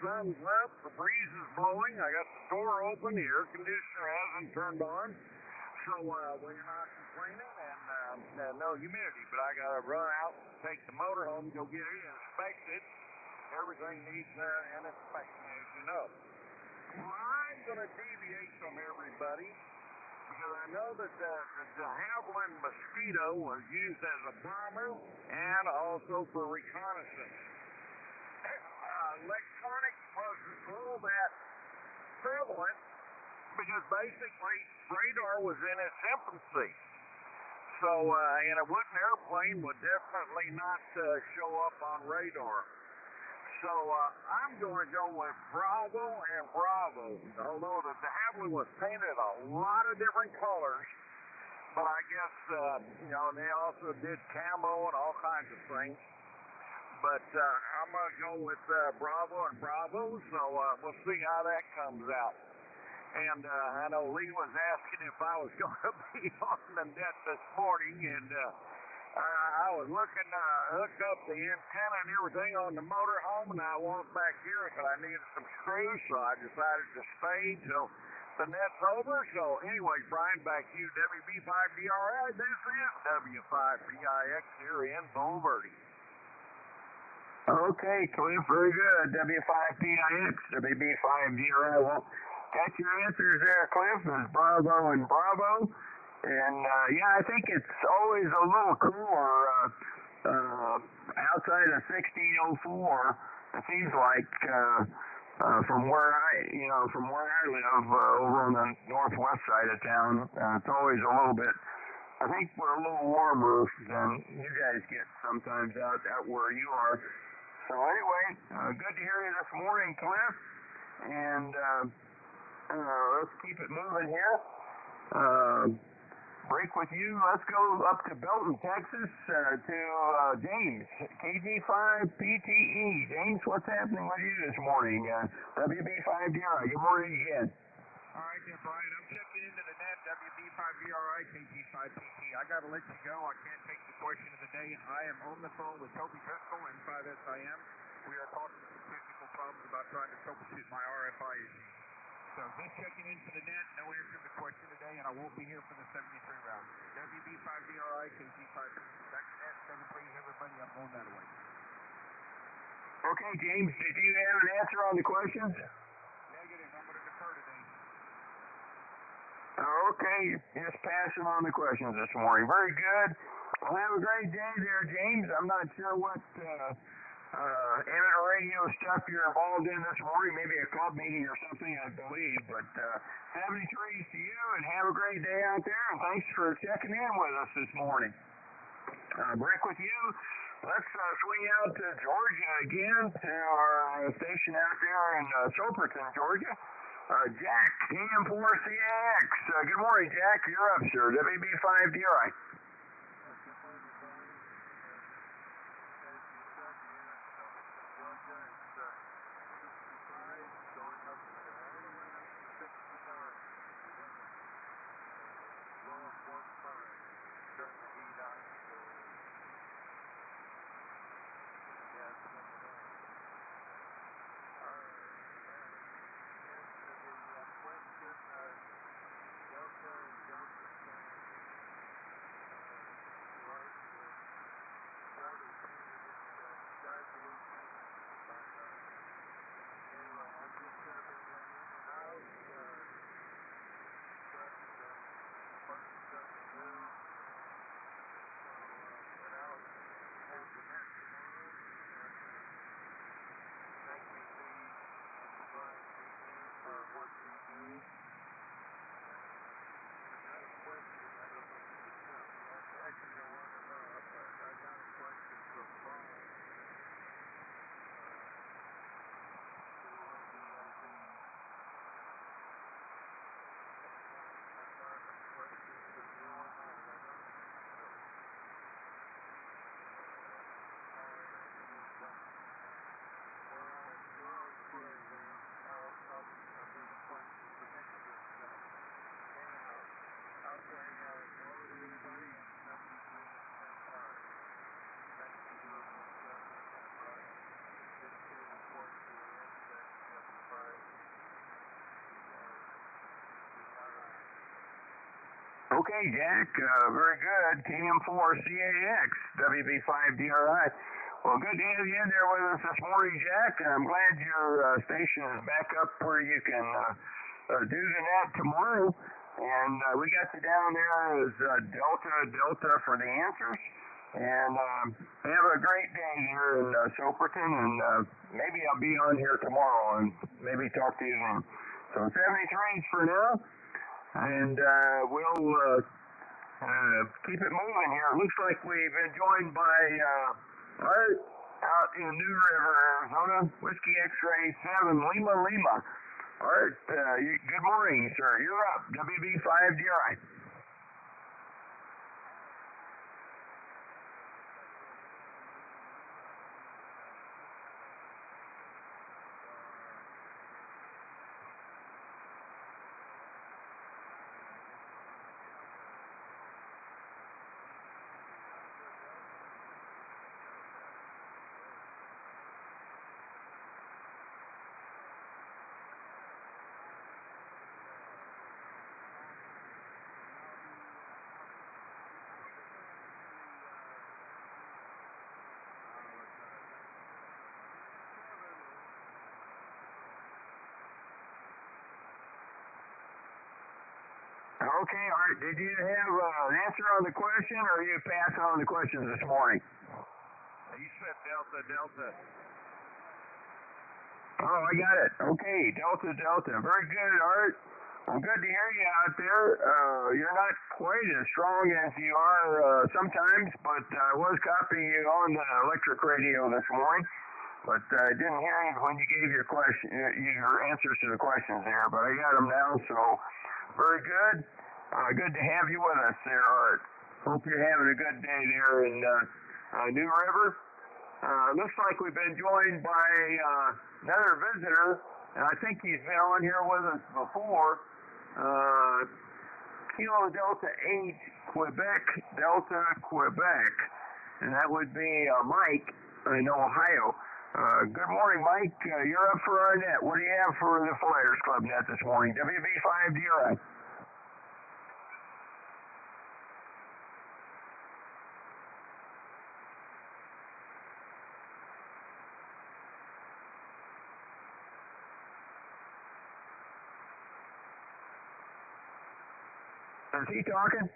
[SPEAKER 5] sun's up, the breeze is blowing, I got the door open, the air conditioner hasn't turned on, so we're not complaining, and no humidity, but I got to run out, take the motor home, go get it inspected. Everything needs an inspection, as you know. I'm going to deviate from everybody because I know that the de Havilland Mosquito was used as a bomber and also for reconnaissance. Electronics wasn't all that prevalent because basically radar was in its infancy. So, and a wooden airplane would definitely not show up on radar. So I'm going to go with Bravo and Bravo, although the de Havilland was painted a lot of different colors, but I guess, they also did camo and all kinds of things. But I'm going to go with Bravo and Bravo, so we'll see how that comes out. And I know Lee was asking if I was going to be on the net this morning, and I was looking to hook up the antenna and everything on the motorhome, and I walked back here because I needed some screws, so I decided to stay till the net's over. So anyway, Brian, back to you, WB5DRI. This is W5PIX here in Boulevardy.
[SPEAKER 2] Okay, Cliff, very good. W5PIX, WB5DRI. Well, got your answers there, Cliff. There's Bravo and Bravo. And, I think it's always a little cooler outside of 1604. It seems like from where I live over on the northwest side of town, it's always a little bit. I think we're a little warmer than you guys get sometimes out where you are. So anyway, good to hear you this morning, Cliff. And let's keep it moving here. Break with you. Let's go up to Belton, Texas, to James, KG5PTE. James, what's happening with you this morning? WB5DRI. Good morning again.
[SPEAKER 8] All right, then, Brian. I'm checking into the net, WB5DRI, KG5PT. I got to let you go. I can't take the question of the day. I am on the phone with Toby Driscoll and 5SIM. We are talking some technical problems about trying to troubleshoot my RFI issue. So just checking into the net, no answer to the question today, and I won't be here for the 73 round. WB5DRI, KG5PT. Back to net, 73, everybody. I'm going that way.
[SPEAKER 2] Okay, James, did you have an answer on the questions?
[SPEAKER 8] Negative. I'm going to defer today.
[SPEAKER 2] Okay, just passing on the questions this morning. Very good. Well, have a great day there, James. I'm not sure what amateur radio stuff you're involved in this morning, maybe a club meeting or something, I believe. But 73 to you, and have a great day out there, and thanks for checking in with us this morning. Break with you. Let's swing out to Georgia again, to our station out there in Soperton, Georgia. Jack, AM4CAX. Good morning, Jack. You're up, sir. WB5DRI. Okay, Jack, very good. KM4CAX, WB5DRI. Well, good to have you in there with us this morning, Jack. I'm glad your station is back up where you can do the net tomorrow. And we got you down there as Delta for the answers. And have a great day here in Soperton. And maybe I'll be on here tomorrow and maybe talk to you then. So 73s for now. And we'll keep it moving here. It looks like we've been joined by Art out in New River, Arizona, Whiskey X-Ray 7, Lima. Art, good morning, sir. You're up. WB5DRI. Okay, Art, did you have an answer on the question, or you passing on the questions this morning?
[SPEAKER 8] You said Delta.
[SPEAKER 2] Oh, I got it. Okay, Delta. Very good, Art. Well, good to hear you out there. You're not quite as strong as you are sometimes, but I was copying you on the electric radio this morning. But I didn't hear you when you gave your answers to the questions there, but I got them now, so very good. Good to have you with us there, Art. Hope you're having a good day there in New River. Looks like we've been joined by another visitor, and I think he's been on here with us before. Kilo Delta 8, Quebec, Delta, Quebec. And that would be Mike in Ohio. Good morning, Mike. You're up for our net. What do you have for the Flyers Club net this morning? WB5DRI. Is he talking?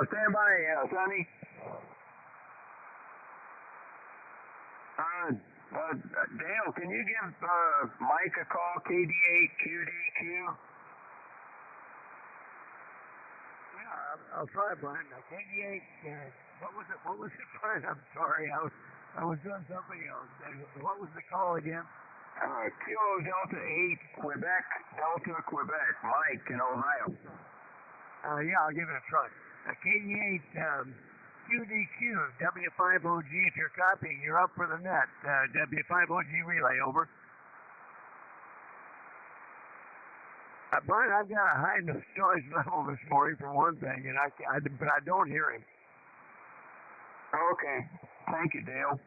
[SPEAKER 2] Stand by, Sonny. Dale, can you give Mike a call, KD8QDQ?
[SPEAKER 6] Yeah, I'll try, Brian. Now, KD8, what was it, Brian? I'm sorry, I was doing something else. What was the call again?
[SPEAKER 2] Kilo Delta 8, Quebec, Delta, Quebec, Mike in Ohio.
[SPEAKER 6] Yeah, I'll give it a try. KD8, QDQ, W5OG, if you're copying, you're up for the net. W5OG relay, over. Brian, I've got a high noise level this morning for one thing, and but I don't hear him.
[SPEAKER 2] Okay. Thank you, Dale.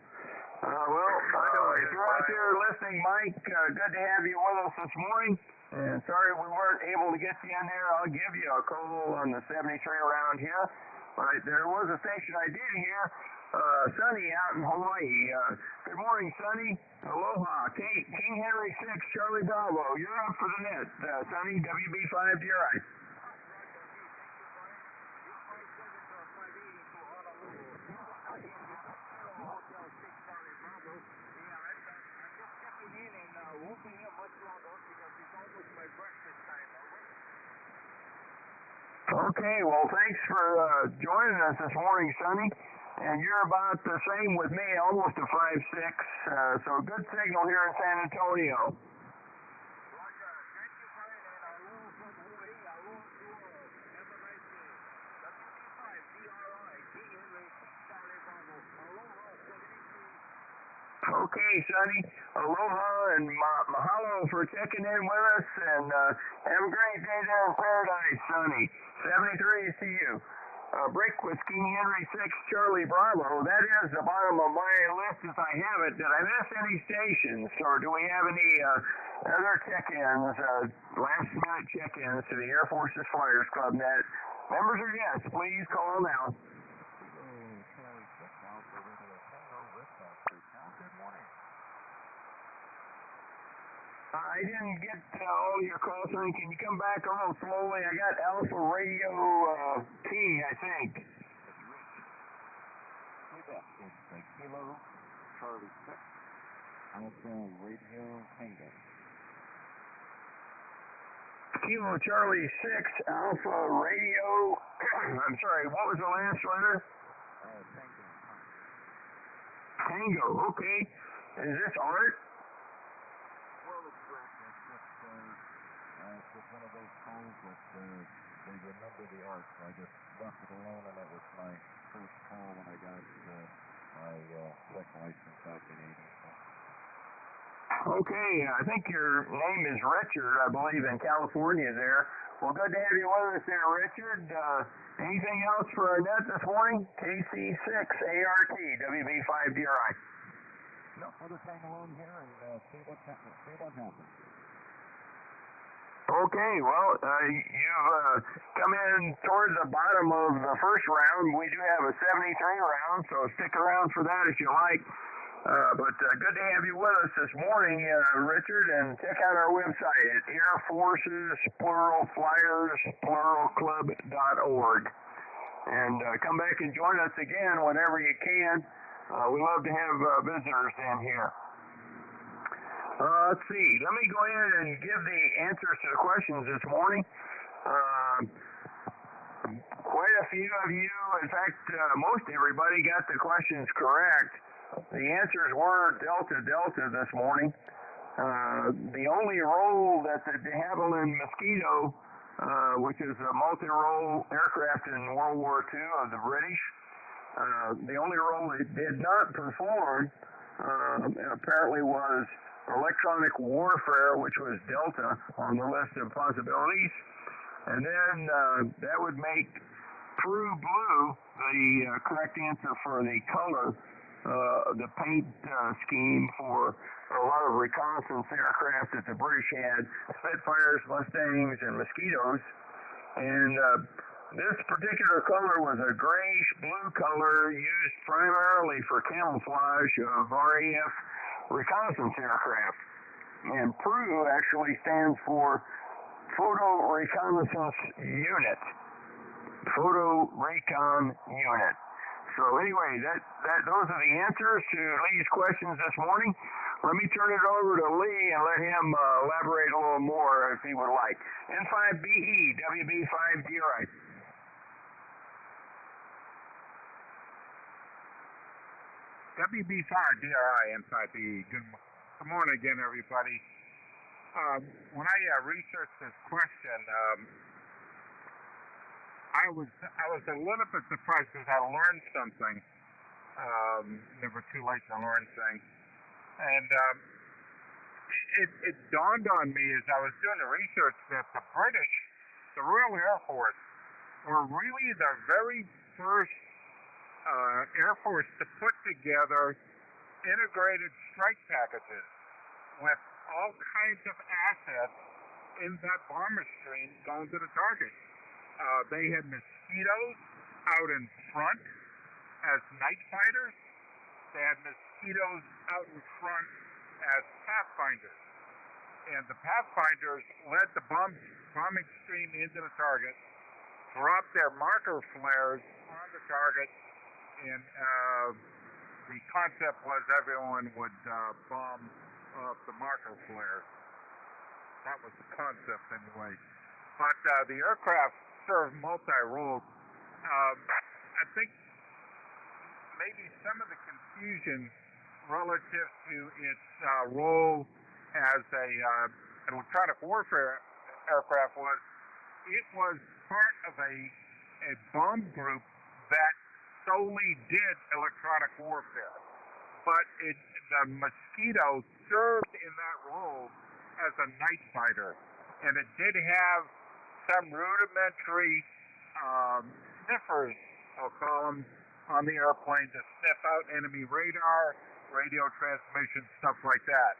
[SPEAKER 2] If you're out there listening, Mike, good to have you with us this morning. And sorry we weren't able to get you in there. I'll give you a call on the 73 around here. But there was a station I did hear, Sonny out in Hawaii. Good morning, Sonny. Aloha. King Henry 6, Charlie Bravo. You're up for the net. Sonny, WB5DRI. Okay, well, thanks for joining us this morning, Sonny. And you're about the same with me, almost a 5'6", so good signal here in San Antonio. Okay, Sonny. Aloha and mahalo for checking in with us, and have a great day there in paradise, Sonny. 73 to you. Break with King Henry 6 Charlie Bravo. That is the bottom of my list as I have it. Did I miss any stations, or do we have any other check-ins, last-minute check-ins to the Air Force's Flyers Club net? Members or guests, please call now. I didn't get all your calls, honey. Can you come back a little slowly? I got Alpha Radio T, I think.
[SPEAKER 3] It's Kilo Charlie 6 Alpha Radio Tango.
[SPEAKER 2] Kilo Charlie 6 Alpha Radio. I'm sorry, what was the last letter?
[SPEAKER 3] Tango.
[SPEAKER 2] Tango, okay. Is this Art?
[SPEAKER 3] It's just one of those calls that they remember the art, so I just left it alone, and it was my first call when I got my tech license back in 80. So.
[SPEAKER 2] Okay, I think your name is Richard, I believe, in California there. Well, good to have you with us there, Richard. Anything else for our net this morning? KC6ART, WB5DRI.
[SPEAKER 3] No, I'll just hang along here and see what happens.
[SPEAKER 2] Okay, well, you've come in towards the bottom of the first round. We do have a 73 round, so stick around for that if you like. But good to have you with us this morning, Richard, and check out our website at Air Forces, plural, Flyers, pluralclub.org. And come back and join us again whenever you can. We love to have visitors in here. Let's see. Let me go ahead and give the answers to the questions this morning. Quite a few of you, in fact, most everybody got the questions correct. The answers were Delta Delta this morning. The only role that the de Havilland Mosquito, which is a multi-role aircraft in World War II of the British, the only role it did not perform apparently was electronic warfare, which was Delta on the list of possibilities. And then that would make true blue the correct answer for the color, the paint scheme for a lot of reconnaissance aircraft that the British had, Spitfires, Mustangs, and Mosquitoes. And this particular color was a grayish-blue color used primarily for camouflage of RAF reconnaissance aircraft. And PRU actually stands for Photo Reconnaissance Unit. Photo Recon Unit. So anyway, those are the answers to Lee's questions this morning. Let me turn it over to Lee and let him elaborate a little more if he would like. N5BE, WB5DRI.
[SPEAKER 5] WB5DRI, N5BE. Good morning again, everybody. When I researched this question, I was a little bit surprised because I learned something. Never too late to learn things. And it dawned on me as I was doing the research that the British, the Royal Air Force, were really the very first Air Force to put together integrated strike packages with all kinds of assets in that bomber stream going to the target. They had Mosquitoes out in front as night fighters. They had Mosquitoes out in front as pathfinders. And the pathfinders led the bombing stream into the target, dropped their marker flares on the target, and the concept was everyone would bomb off the marker flares. That was the concept anyway. But the aircraft served multi-roles. I think maybe some of the confusion relative to its role as an electronic warfare aircraft was it was part of a bomb group that solely did electronic warfare. But the Mosquito served in that role as a night fighter, and it did have some rudimentary sniffers, I'll call them, on the airplane to sniff out enemy radar, radio transmission, stuff like that.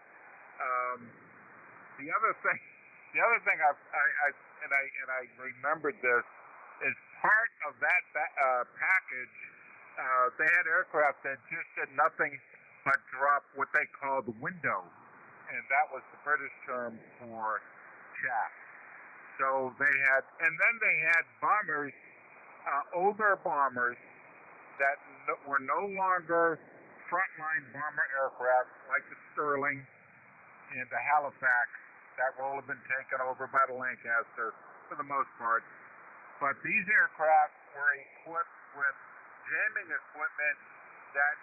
[SPEAKER 5] The other thing I remembered this is part of that package. They had aircraft that just did nothing but drop what they called window, and that was the British term for chaff. So they had, and then they had bombers, older bombers that were no longer frontline bomber aircraft like the Sterling and the Halifax. That role had been taken over by the Lancaster for the most part. But these aircraft were equipped with jamming equipment that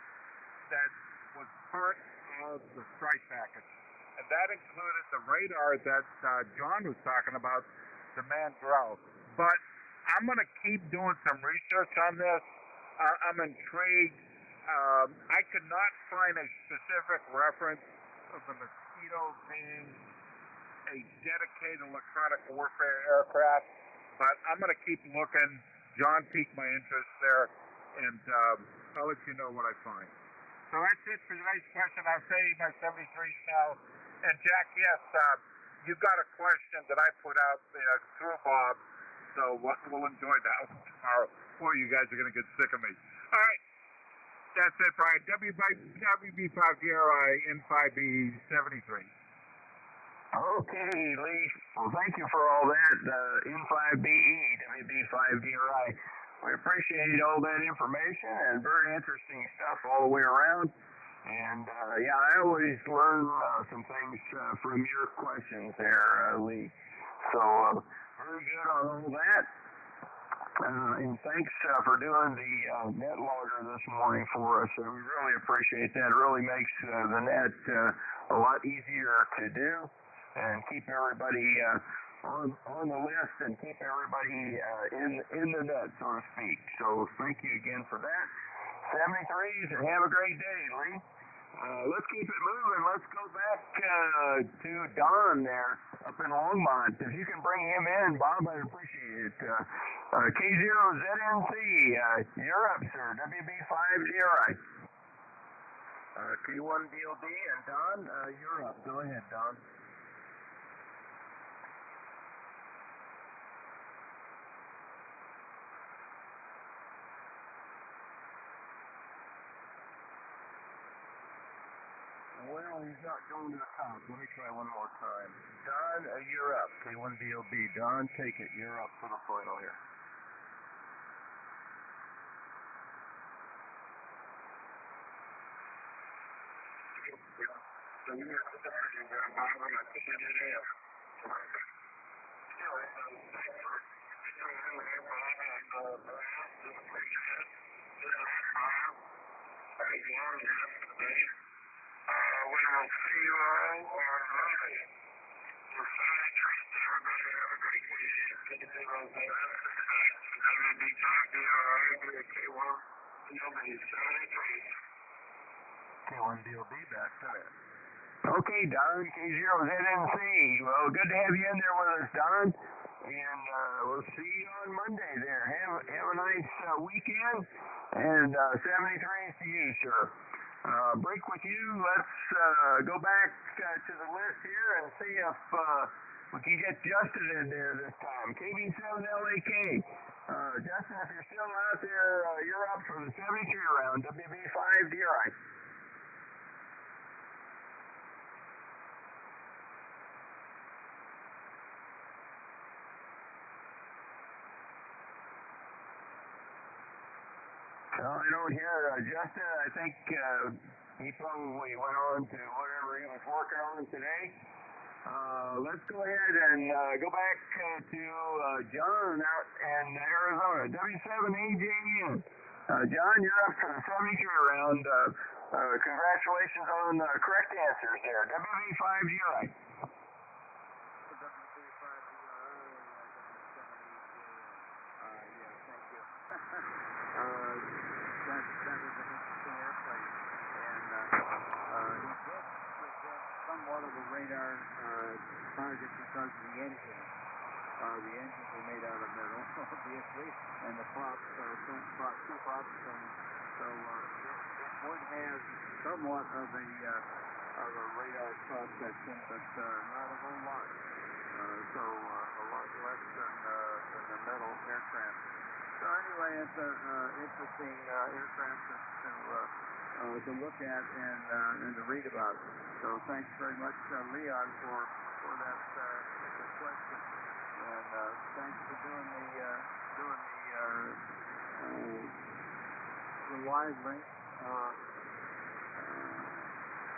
[SPEAKER 5] was part of the strike package. And that included the radar that John was talking about, the Mandrel. But I'm going to keep doing some research on this. I'm intrigued. I could not find a specific reference of the Mosquito being a dedicated electronic warfare aircraft, but I'm going to keep looking. John piqued my interest there, and I'll let you know what I find. So that's it for today's question. I'll say my 73s now. And Jack, yes, you've got a question that I put out through Bob, so we'll enjoy that one tomorrow, or you guys are going to get sick of me. All right, that's it, Brian. WB5DRI N5B 73.
[SPEAKER 2] Okay, Lee. Well, thank you for all that, N5BE, WB5DRI. We appreciate all that information and very interesting stuff all the way around. And, yeah, I always learn some things from your questions there, Lee. So, very good on all that. And thanks for doing the net logger this morning for us. We really appreciate that. It really makes the net a lot easier to do and keep everybody on the list and keep everybody in the net, so to speak. So thank you again for that. 73s, and have a great day, Lee. Let's keep it moving. Let's go back to Don there up in Longmont. If you can bring him in, Bob, I'd appreciate it. K0ZNC, you're up, sir. WB5DRI.
[SPEAKER 1] K1DLB and Don, you're up. Go ahead, Don. Well, he's not going to the top. Let me try one more time. Don, you're up. K1DLB. Don, take it. You're up for the final here.
[SPEAKER 4] We will see you all on Monday. We're finally treating everybody. Have a great weekend. WB5DRI, K1DLB 73.
[SPEAKER 1] K1DLB, back to that.
[SPEAKER 2] Okay, Don, K0ZNC. Well, good to have you in there with us, Don. And we'll see you on Monday there. Have a nice weekend. And 73 to you, sir. Break with you. Let's go back to the list here and see if we can get Justin in there this time. KB7LAK. Justin, if you're still out there, you're up for the 73 round, WB5DRI. Well, I don't hear Justin. I think he probably went on to whatever he was working on today. Let's go ahead and go back to John out in Arizona, W7AJN. John, you're up for the 73 round. Congratulations on the correct answers there. WB5DRI.
[SPEAKER 3] That was an interesting airplane, and he did present somewhat of a radar target because of the engine. The engines are made out of metal, obviously, and the props are two props, and so it would have somewhat of a radar cross section, but not a whole lot. So a lot less than the metal aircraft. So anyway, it's an interesting aircraft to look at and to read about. So thanks very much, Leon, for that question, and thanks for doing the live link.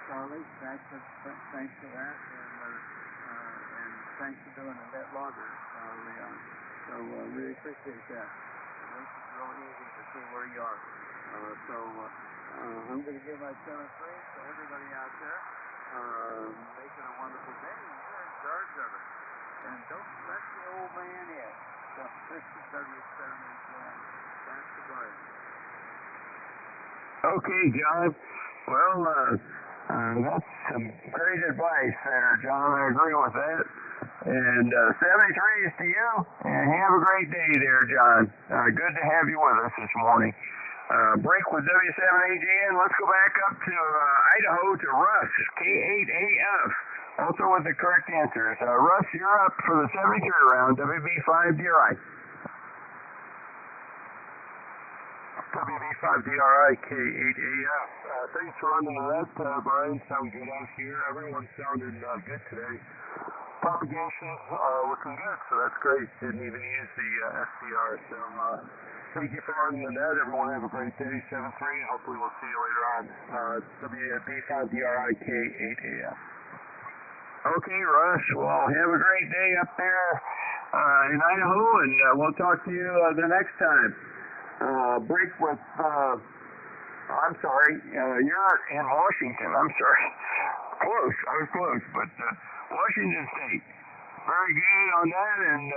[SPEAKER 3] Charlie, thanks for that, and thanks for doing the net logger, Leon. So really appreciate that. It makes it real easy to see where you are. I'm going to give my 7-3 to everybody out there. Make it a wonderful day. You're in charge of it. And don't let the old man in. So this is W781. That's the guy.
[SPEAKER 2] Okay, John. Well, that's some great advice there, John. I agree with that. And 73 is to you. And have a great day there, John. Good to have you with us this morning. Break with W7AGN. Let's go back up to Idaho to Russ, K8AF. Also with the correct answers. Russ, you're up for the 73 round, WB5DRI.
[SPEAKER 1] WB5DRI K8AF. Thanks for running that, Brian. Sound good out here. Everyone sounded good today. Propagation looking good, so that's great. Didn't even use the SDR. So thank you for running that. Everyone have a great day. 7-3. Hopefully we'll see you later on. WB5DRI K8AF.
[SPEAKER 2] Okay, Russ. Well, have a great day up there in Idaho, and we'll talk to you the next time. Break with, I'm sorry, you're in Washington. I'm sorry. Close. I was close, but Washington State. Very good on that, and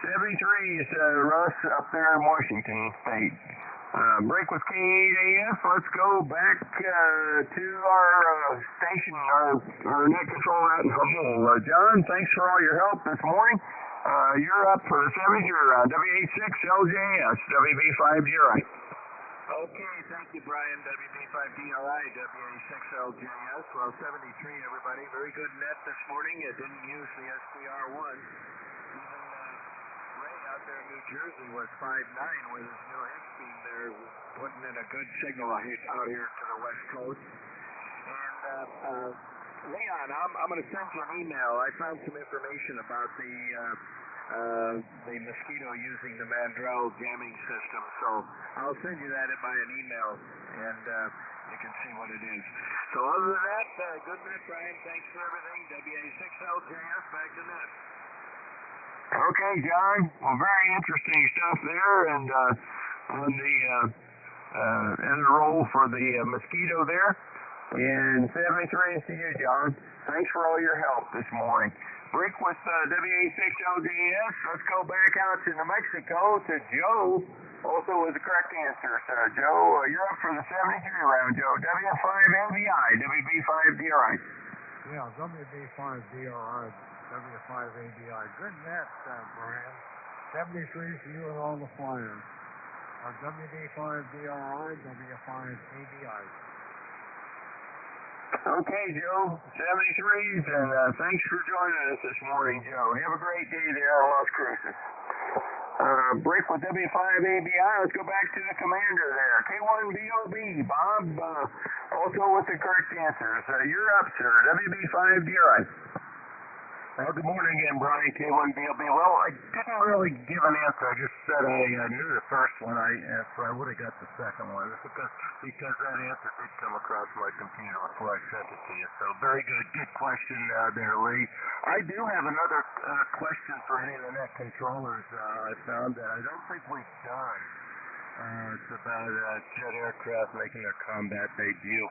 [SPEAKER 2] 73 is Russ up there in Washington State. Break with K8AF. Let's go back to our station, our net control out in Humboldt. John, thanks for all your help this morning. You're up for the 73 round, W86LJS, WB5DRI.
[SPEAKER 3] Okay, thank you, Brian. WB5DRI, WA6LJS. Well, 73, everybody. Very good net this morning. It didn't use the SPR1. Even Ray out there in New Jersey was 5.9 with his new X-beam there, putting in a good signal out here to the West Coast. And Leon, I'm going to send you an email. I found some information about the Mosquito using the Mandrel jamming system, so I'll send you that by an email, and you can see what it is. So other than that, good net, Brian. Thanks for everything. WA6LJS, back to net.
[SPEAKER 2] Okay, John. Well, very interesting stuff there, and on the end roll for the Mosquito there. And 73 is to you, John. Thanks for all your help this morning. Break with WA6LJS. Let's go back out to New Mexico to Joe, also with the correct answer. So, Joe, you're up for the 73 round, Joe. W5ABI, WB5DRI.
[SPEAKER 6] Yeah, WB5DRI, W5ABI. Good net, Brian. 73 for you and all the flyers. WB5DRI, W5ABI.
[SPEAKER 2] Okay, Joe, 73s, and thanks for joining us this morning, Joe. Have a great day there on Las Cruces. Break with W5ABI. Let's go back to the commander there. K4YDB, Bob, also with the correct answers. You're up, sir. WB5DRI.
[SPEAKER 1] Well, good morning again, Brian, K4YDB. Well, I didn't really give an answer. I just said I knew the first one, so I would have got the second one. It's because that answer did come across my computer before I sent it to you. So very good question there, Lee. I do have another question for any of the net controllers I found that I don't think we've done. It's about jet aircraft making their combat debut.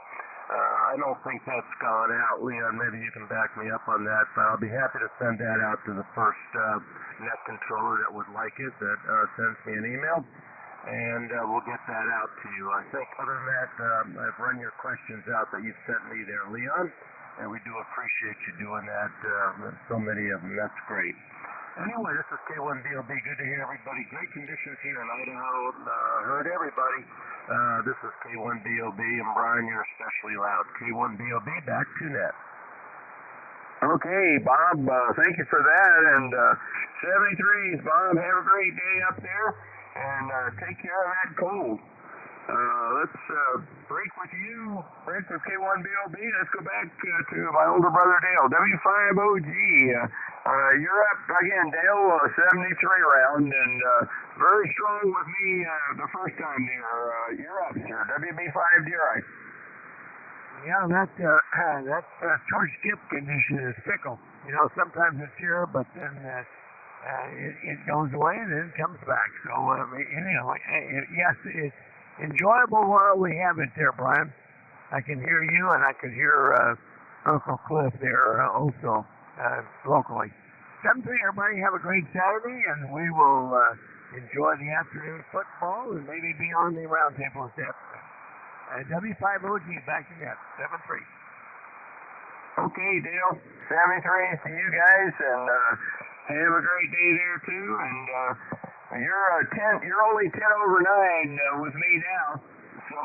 [SPEAKER 1] I don't think that's gone out. Leon, maybe you can back me up on that, but I'll be happy to send that out to the first net controller that would like it, that sends me an email, and we'll get that out to you. I think other than that, I've run your questions out that you've sent me there, Leon, and we do appreciate you doing that, so many of them. That's great. Anyway, this is K4YDB. Good to hear everybody. Great conditions here in Idaho. Heard everybody. This is K4YDB, and Brian, you're especially loud. K4YDB, back to net.
[SPEAKER 2] Okay, Bob, thank you for that. And 73s, Bob, have a great day up there, and take care of that cold. Let's break with K4YDB. Let's go back to my older brother Dale, W5OG. You're up again, Dale, 73 round, and very strong with me the first time there. You're up, sir. WB5DRI.
[SPEAKER 6] Yeah, that short skip condition is fickle. You know, sometimes it's here, but then it goes away and then it comes back. So, anyway, yes, it's enjoyable while we have it there, Brian. I can hear you, and I can hear Uncle Cliff there also locally. 7-3, everybody have a great Saturday, and we will enjoy the afternoon football and maybe be on the roundtable step. W5OG back to net, 7-3.
[SPEAKER 2] Okay, Dale, 73 to you guys, and have a great day there too. And you're only 10 over 9 with me now, so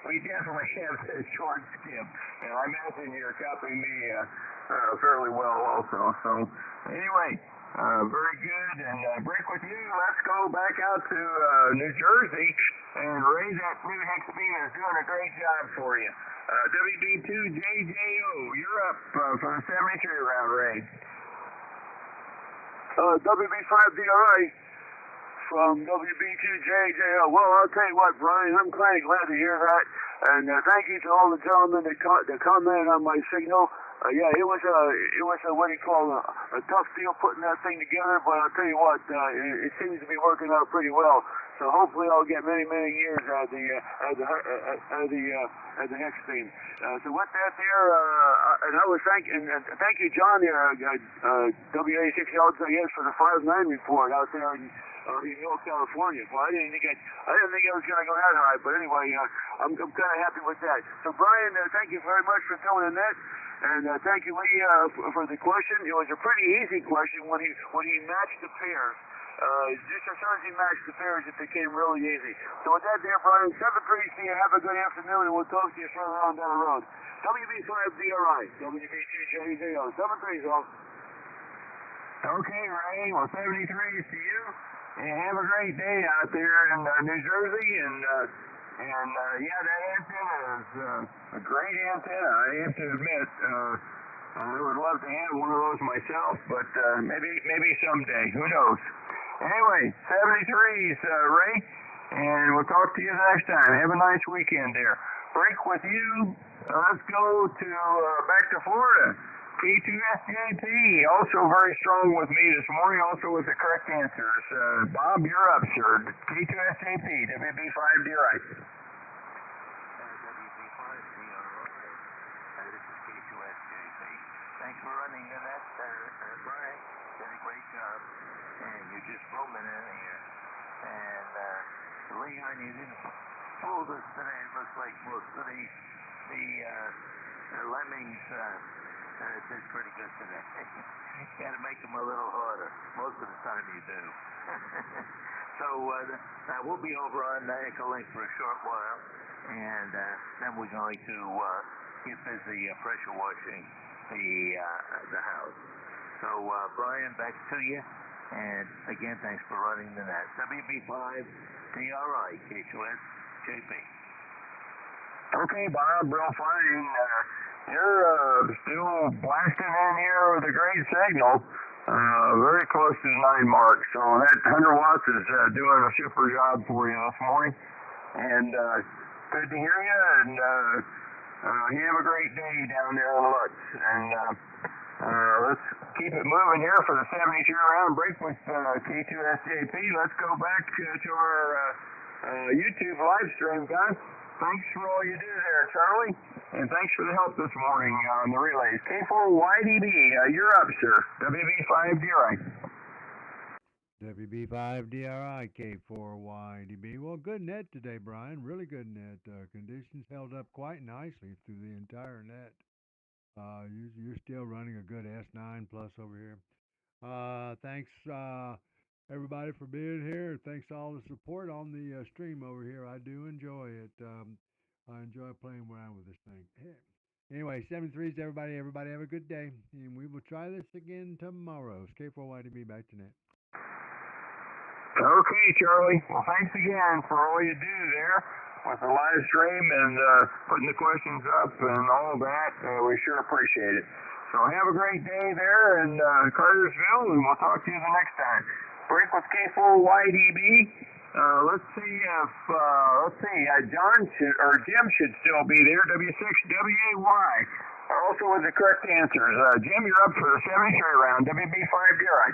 [SPEAKER 2] we definitely have a short skip. And I imagine you're copying me fairly well also. So anyway. Very good, and break with you. Let's go back out to New Jersey, and Ray, that new hex beam is doing a great job for you. WB2JJO, you're up for the 73 round, Ray.
[SPEAKER 9] WB5DRI from WB2JJO. Well, I'll tell you what, Brian, I'm kind of glad to hear that, and thank you to all the gentlemen that commented on my signal. Yeah, it was a what do you call a tough deal putting that thing together, but I'll tell you what, it seems to be working out pretty well. So hopefully I'll get many years out of the hex beam. So with that there, and I was thank you, John there, WA6 LJS for the 5-9 report out there in North California. Well, I didn't think I was going to go that high, but anyway, I'm kind of happy with that. So Brian, thank you very much for filling in that. And thank you, Lee, for the question. It was a pretty easy question when he matched the pairs. Just as soon as he matched the pairs, it became really easy. So with that there, Brian, 7-3, see you. Have a good afternoon, and we'll talk to you further on down the road. WB5DRI, WB2JZO, 7-3, all.
[SPEAKER 2] Okay, Ray, well, 73 to you. And have a great day out there in New Jersey, and yeah, that antenna is a great antenna. I have to admit, I would love to have one of those myself, but maybe someday. Who knows? Anyway, 73's Ray, and we'll talk to you next time. Have a nice weekend there. Break with you. Let's go to back to Florida. K2SJP, also very strong with me this morning, also with the correct answers. Bob, you're up, sir. K2SJP, WB5DRI.
[SPEAKER 3] This is K2SJP. Thanks for running the net, Brian. Did a great job, and you're just booming in here. And Leon, you didn't fool us today. It looks like most of the lemmings did pretty good today. You got to make them a little harder. Most of the time you do. So we'll be over on Echo Link for a short while, and then we're going to get busy pressure washing the house. So Brian, back to you. And again, thanks for running the net. WB5DRI, K2SJP.
[SPEAKER 2] Okay, Bob, real fine. You're still blasting in here with a great signal, very close to the 9 mark. So that 100 watts is doing a super job for you this morning. And good to hear you, and you have a great day down there in Lutz. And let's keep it moving here for the 72 round break with K2SJP. Let's go back to our YouTube live stream, guys. Thanks for all you do there, Charlie, and thanks for the help this morning on the relays. K4YDB, you're up, sir. WB5DRI.
[SPEAKER 7] WB5DRI, K4YDB. Well, good net today, Brian. Really good net. Conditions held up quite nicely through the entire net. You're still running a good S9 plus over here. Thanks, everybody, for being here. Thanks to all the support on the stream over here. I do enjoy it. I enjoy playing around with this thing. Anyway, 73s, everybody. Everybody have a good day. And we will try this again tomorrow. It's K4YDB back to net.
[SPEAKER 2] Okay, Charlie. Well, thanks again for all you do there with the live stream and putting the questions up and all of that. We sure appreciate it. So have a great day there in Cartersville, and we'll talk to you the next time. Break with K4YDB. Let's see if John or Jim should still be there. W6WAY. Also with the correct answers. Jim, you're up for the 73 round. WB5DRI.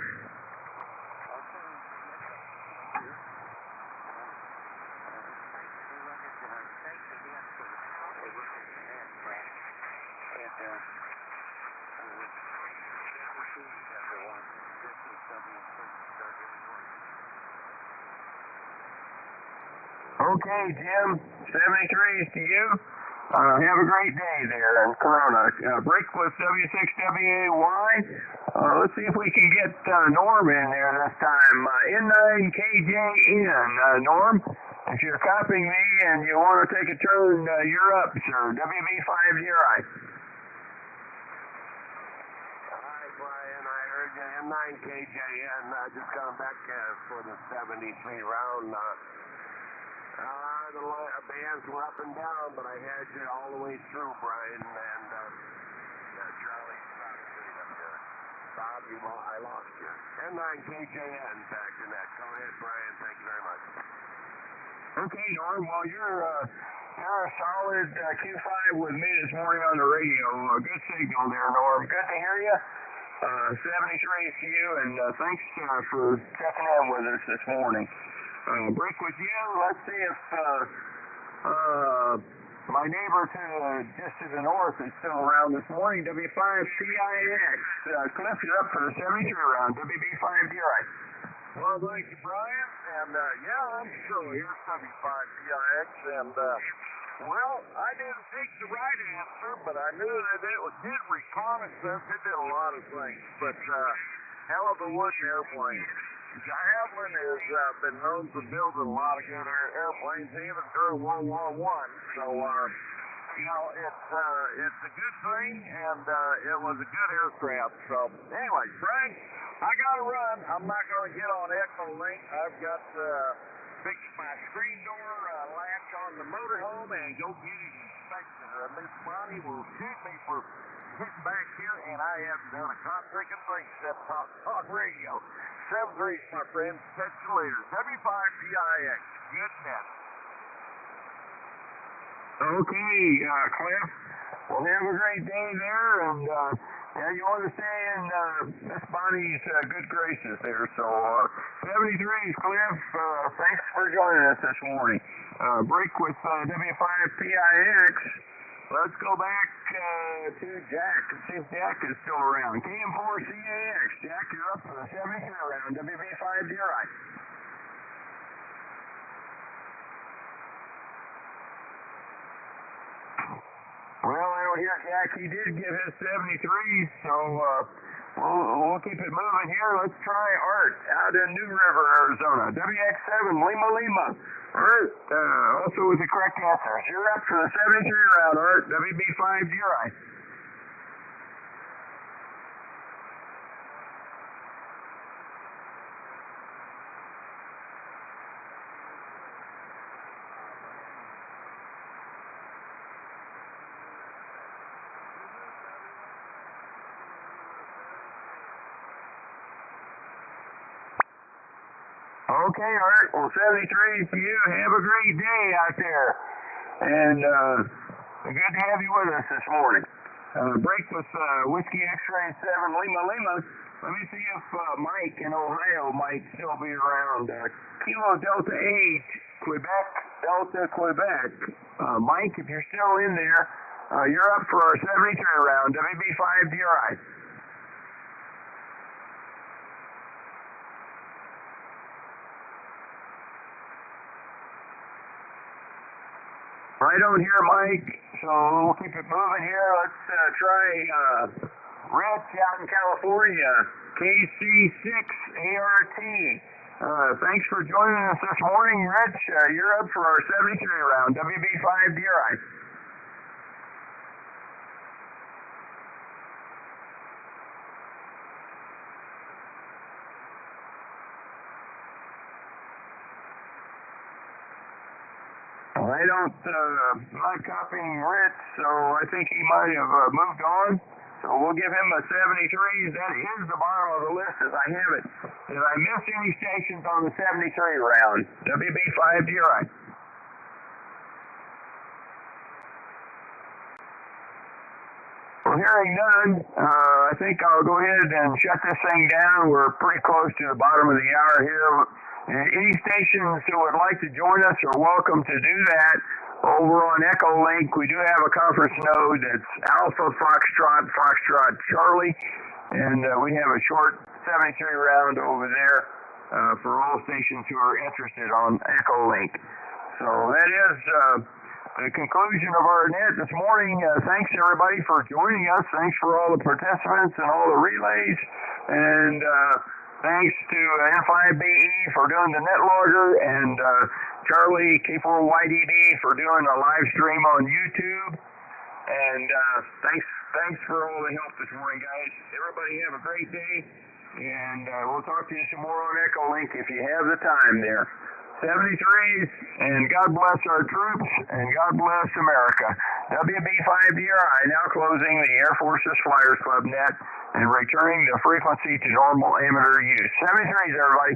[SPEAKER 2] Okay, Jim, 73s to you. Have a great day there in Corona. Break with W6WAY. Let's see if we can get Norm in there this time. N9KJN. Norm, if you're copying me and you want to take a turn, you're up, sir. WB5DRI.
[SPEAKER 10] Hi, Brian. I heard you. N9KJN. Just got back for the 73 round. The bands were up and down, but I had you all the way through, Brian, and Charlie, Bob, I lost you. N9KJN back to that. Go ahead, Brian. Thank you very much.
[SPEAKER 2] Okay, Norm. Well, you're a solid Q5 with me this morning on the radio. Good signal there, Norm. Good to hear you. 73 to you, and thanks for checking in with us this morning. Break with you. Let's see if my neighbor just to the north is still around this morning. W5PIX. Cliff, you're up for the 73 round. WB5DRI.
[SPEAKER 10] Well, thank you, Brian. And yeah, I'm still here, 75PIX. And well, I didn't pick the right answer, but I knew that it did reconnaissance. It did a lot of things. But hell of a wooden airplane. Javelin has been known for building a lot of good airplanes, even during World War I. So, it's a good thing, and it was a good aircraft. So, anyway, Frank, I got to run. I'm not going to get on Echolink. I've got to fix my screen door latch on the motorhome and go get it inspected. Miss Bonnie will shoot me for sitting back here, and I haven't done a freaking thing except talk radio. 73, my friend. Catch you later. W5PIX. Good net.
[SPEAKER 2] Okay, Cliff. Well, have a great day there, and you want to stay in Miss Bonnie's good graces there. So, 73s, Cliff. Thanks for joining us this morning. Break with W5PIX. Let's go back to Jack and see if Jack is still around. KM4CAX. Jack, you're up for the 73 round. WB5DRI. Well, I don't hear Jack. He did give his 73s, so we'll keep it moving here. Let's try Art out in New River, Arizona. WX7 Lima. Art, also with the correct answers. You're up for the 73 round, Art. WB5DRI. Okay, Art. Well, 73 for you. Have a great day out there. And good to have you with us this morning. Break with Whiskey X-Ray 7 Lima. Let me see if Mike in Ohio might still be around. Kilo Delta 8, Delta Quebec. Mike, if you're still in there, you're up for our 73 round. WB5DRI. I don't hear Mike, so we'll keep it moving here. Let's try Rich out in California, KC6ART. Thanks for joining us this morning, Rich. You're up for our 73 round, WB5 DRI. I don't like copying Rich, so I think he might have moved on. So we'll give him a 73. That is the bottom of the list as I have it. Did I miss any stations on the 73 round? WB5 DRI. Well, hearing none, I think I'll go ahead and shut this thing down. We're pretty close to the bottom of the hour here. Any stations who would like to join us are welcome to do that. Over on Echo Link, we do have a conference node that's Alpha Foxtrot Charlie, and we have a short 73 round over there for all stations who are interested on Echo Link. So that is the conclusion of our net this morning. Thanks everybody for joining us. Thanks for all the participants and all the relays, and thanks to N5BE for doing the net logger, and Charlie K4YDB for doing a live stream on YouTube. And thanks for all the help this morning, guys. Everybody have a great day, and we'll talk to you some more on Echo Link if you have the time there. 73s, and God bless our troops, and God bless America. WB5DRI now closing the Air Force's Flyers Club net and returning the frequency to normal amateur use. 73s, everybody.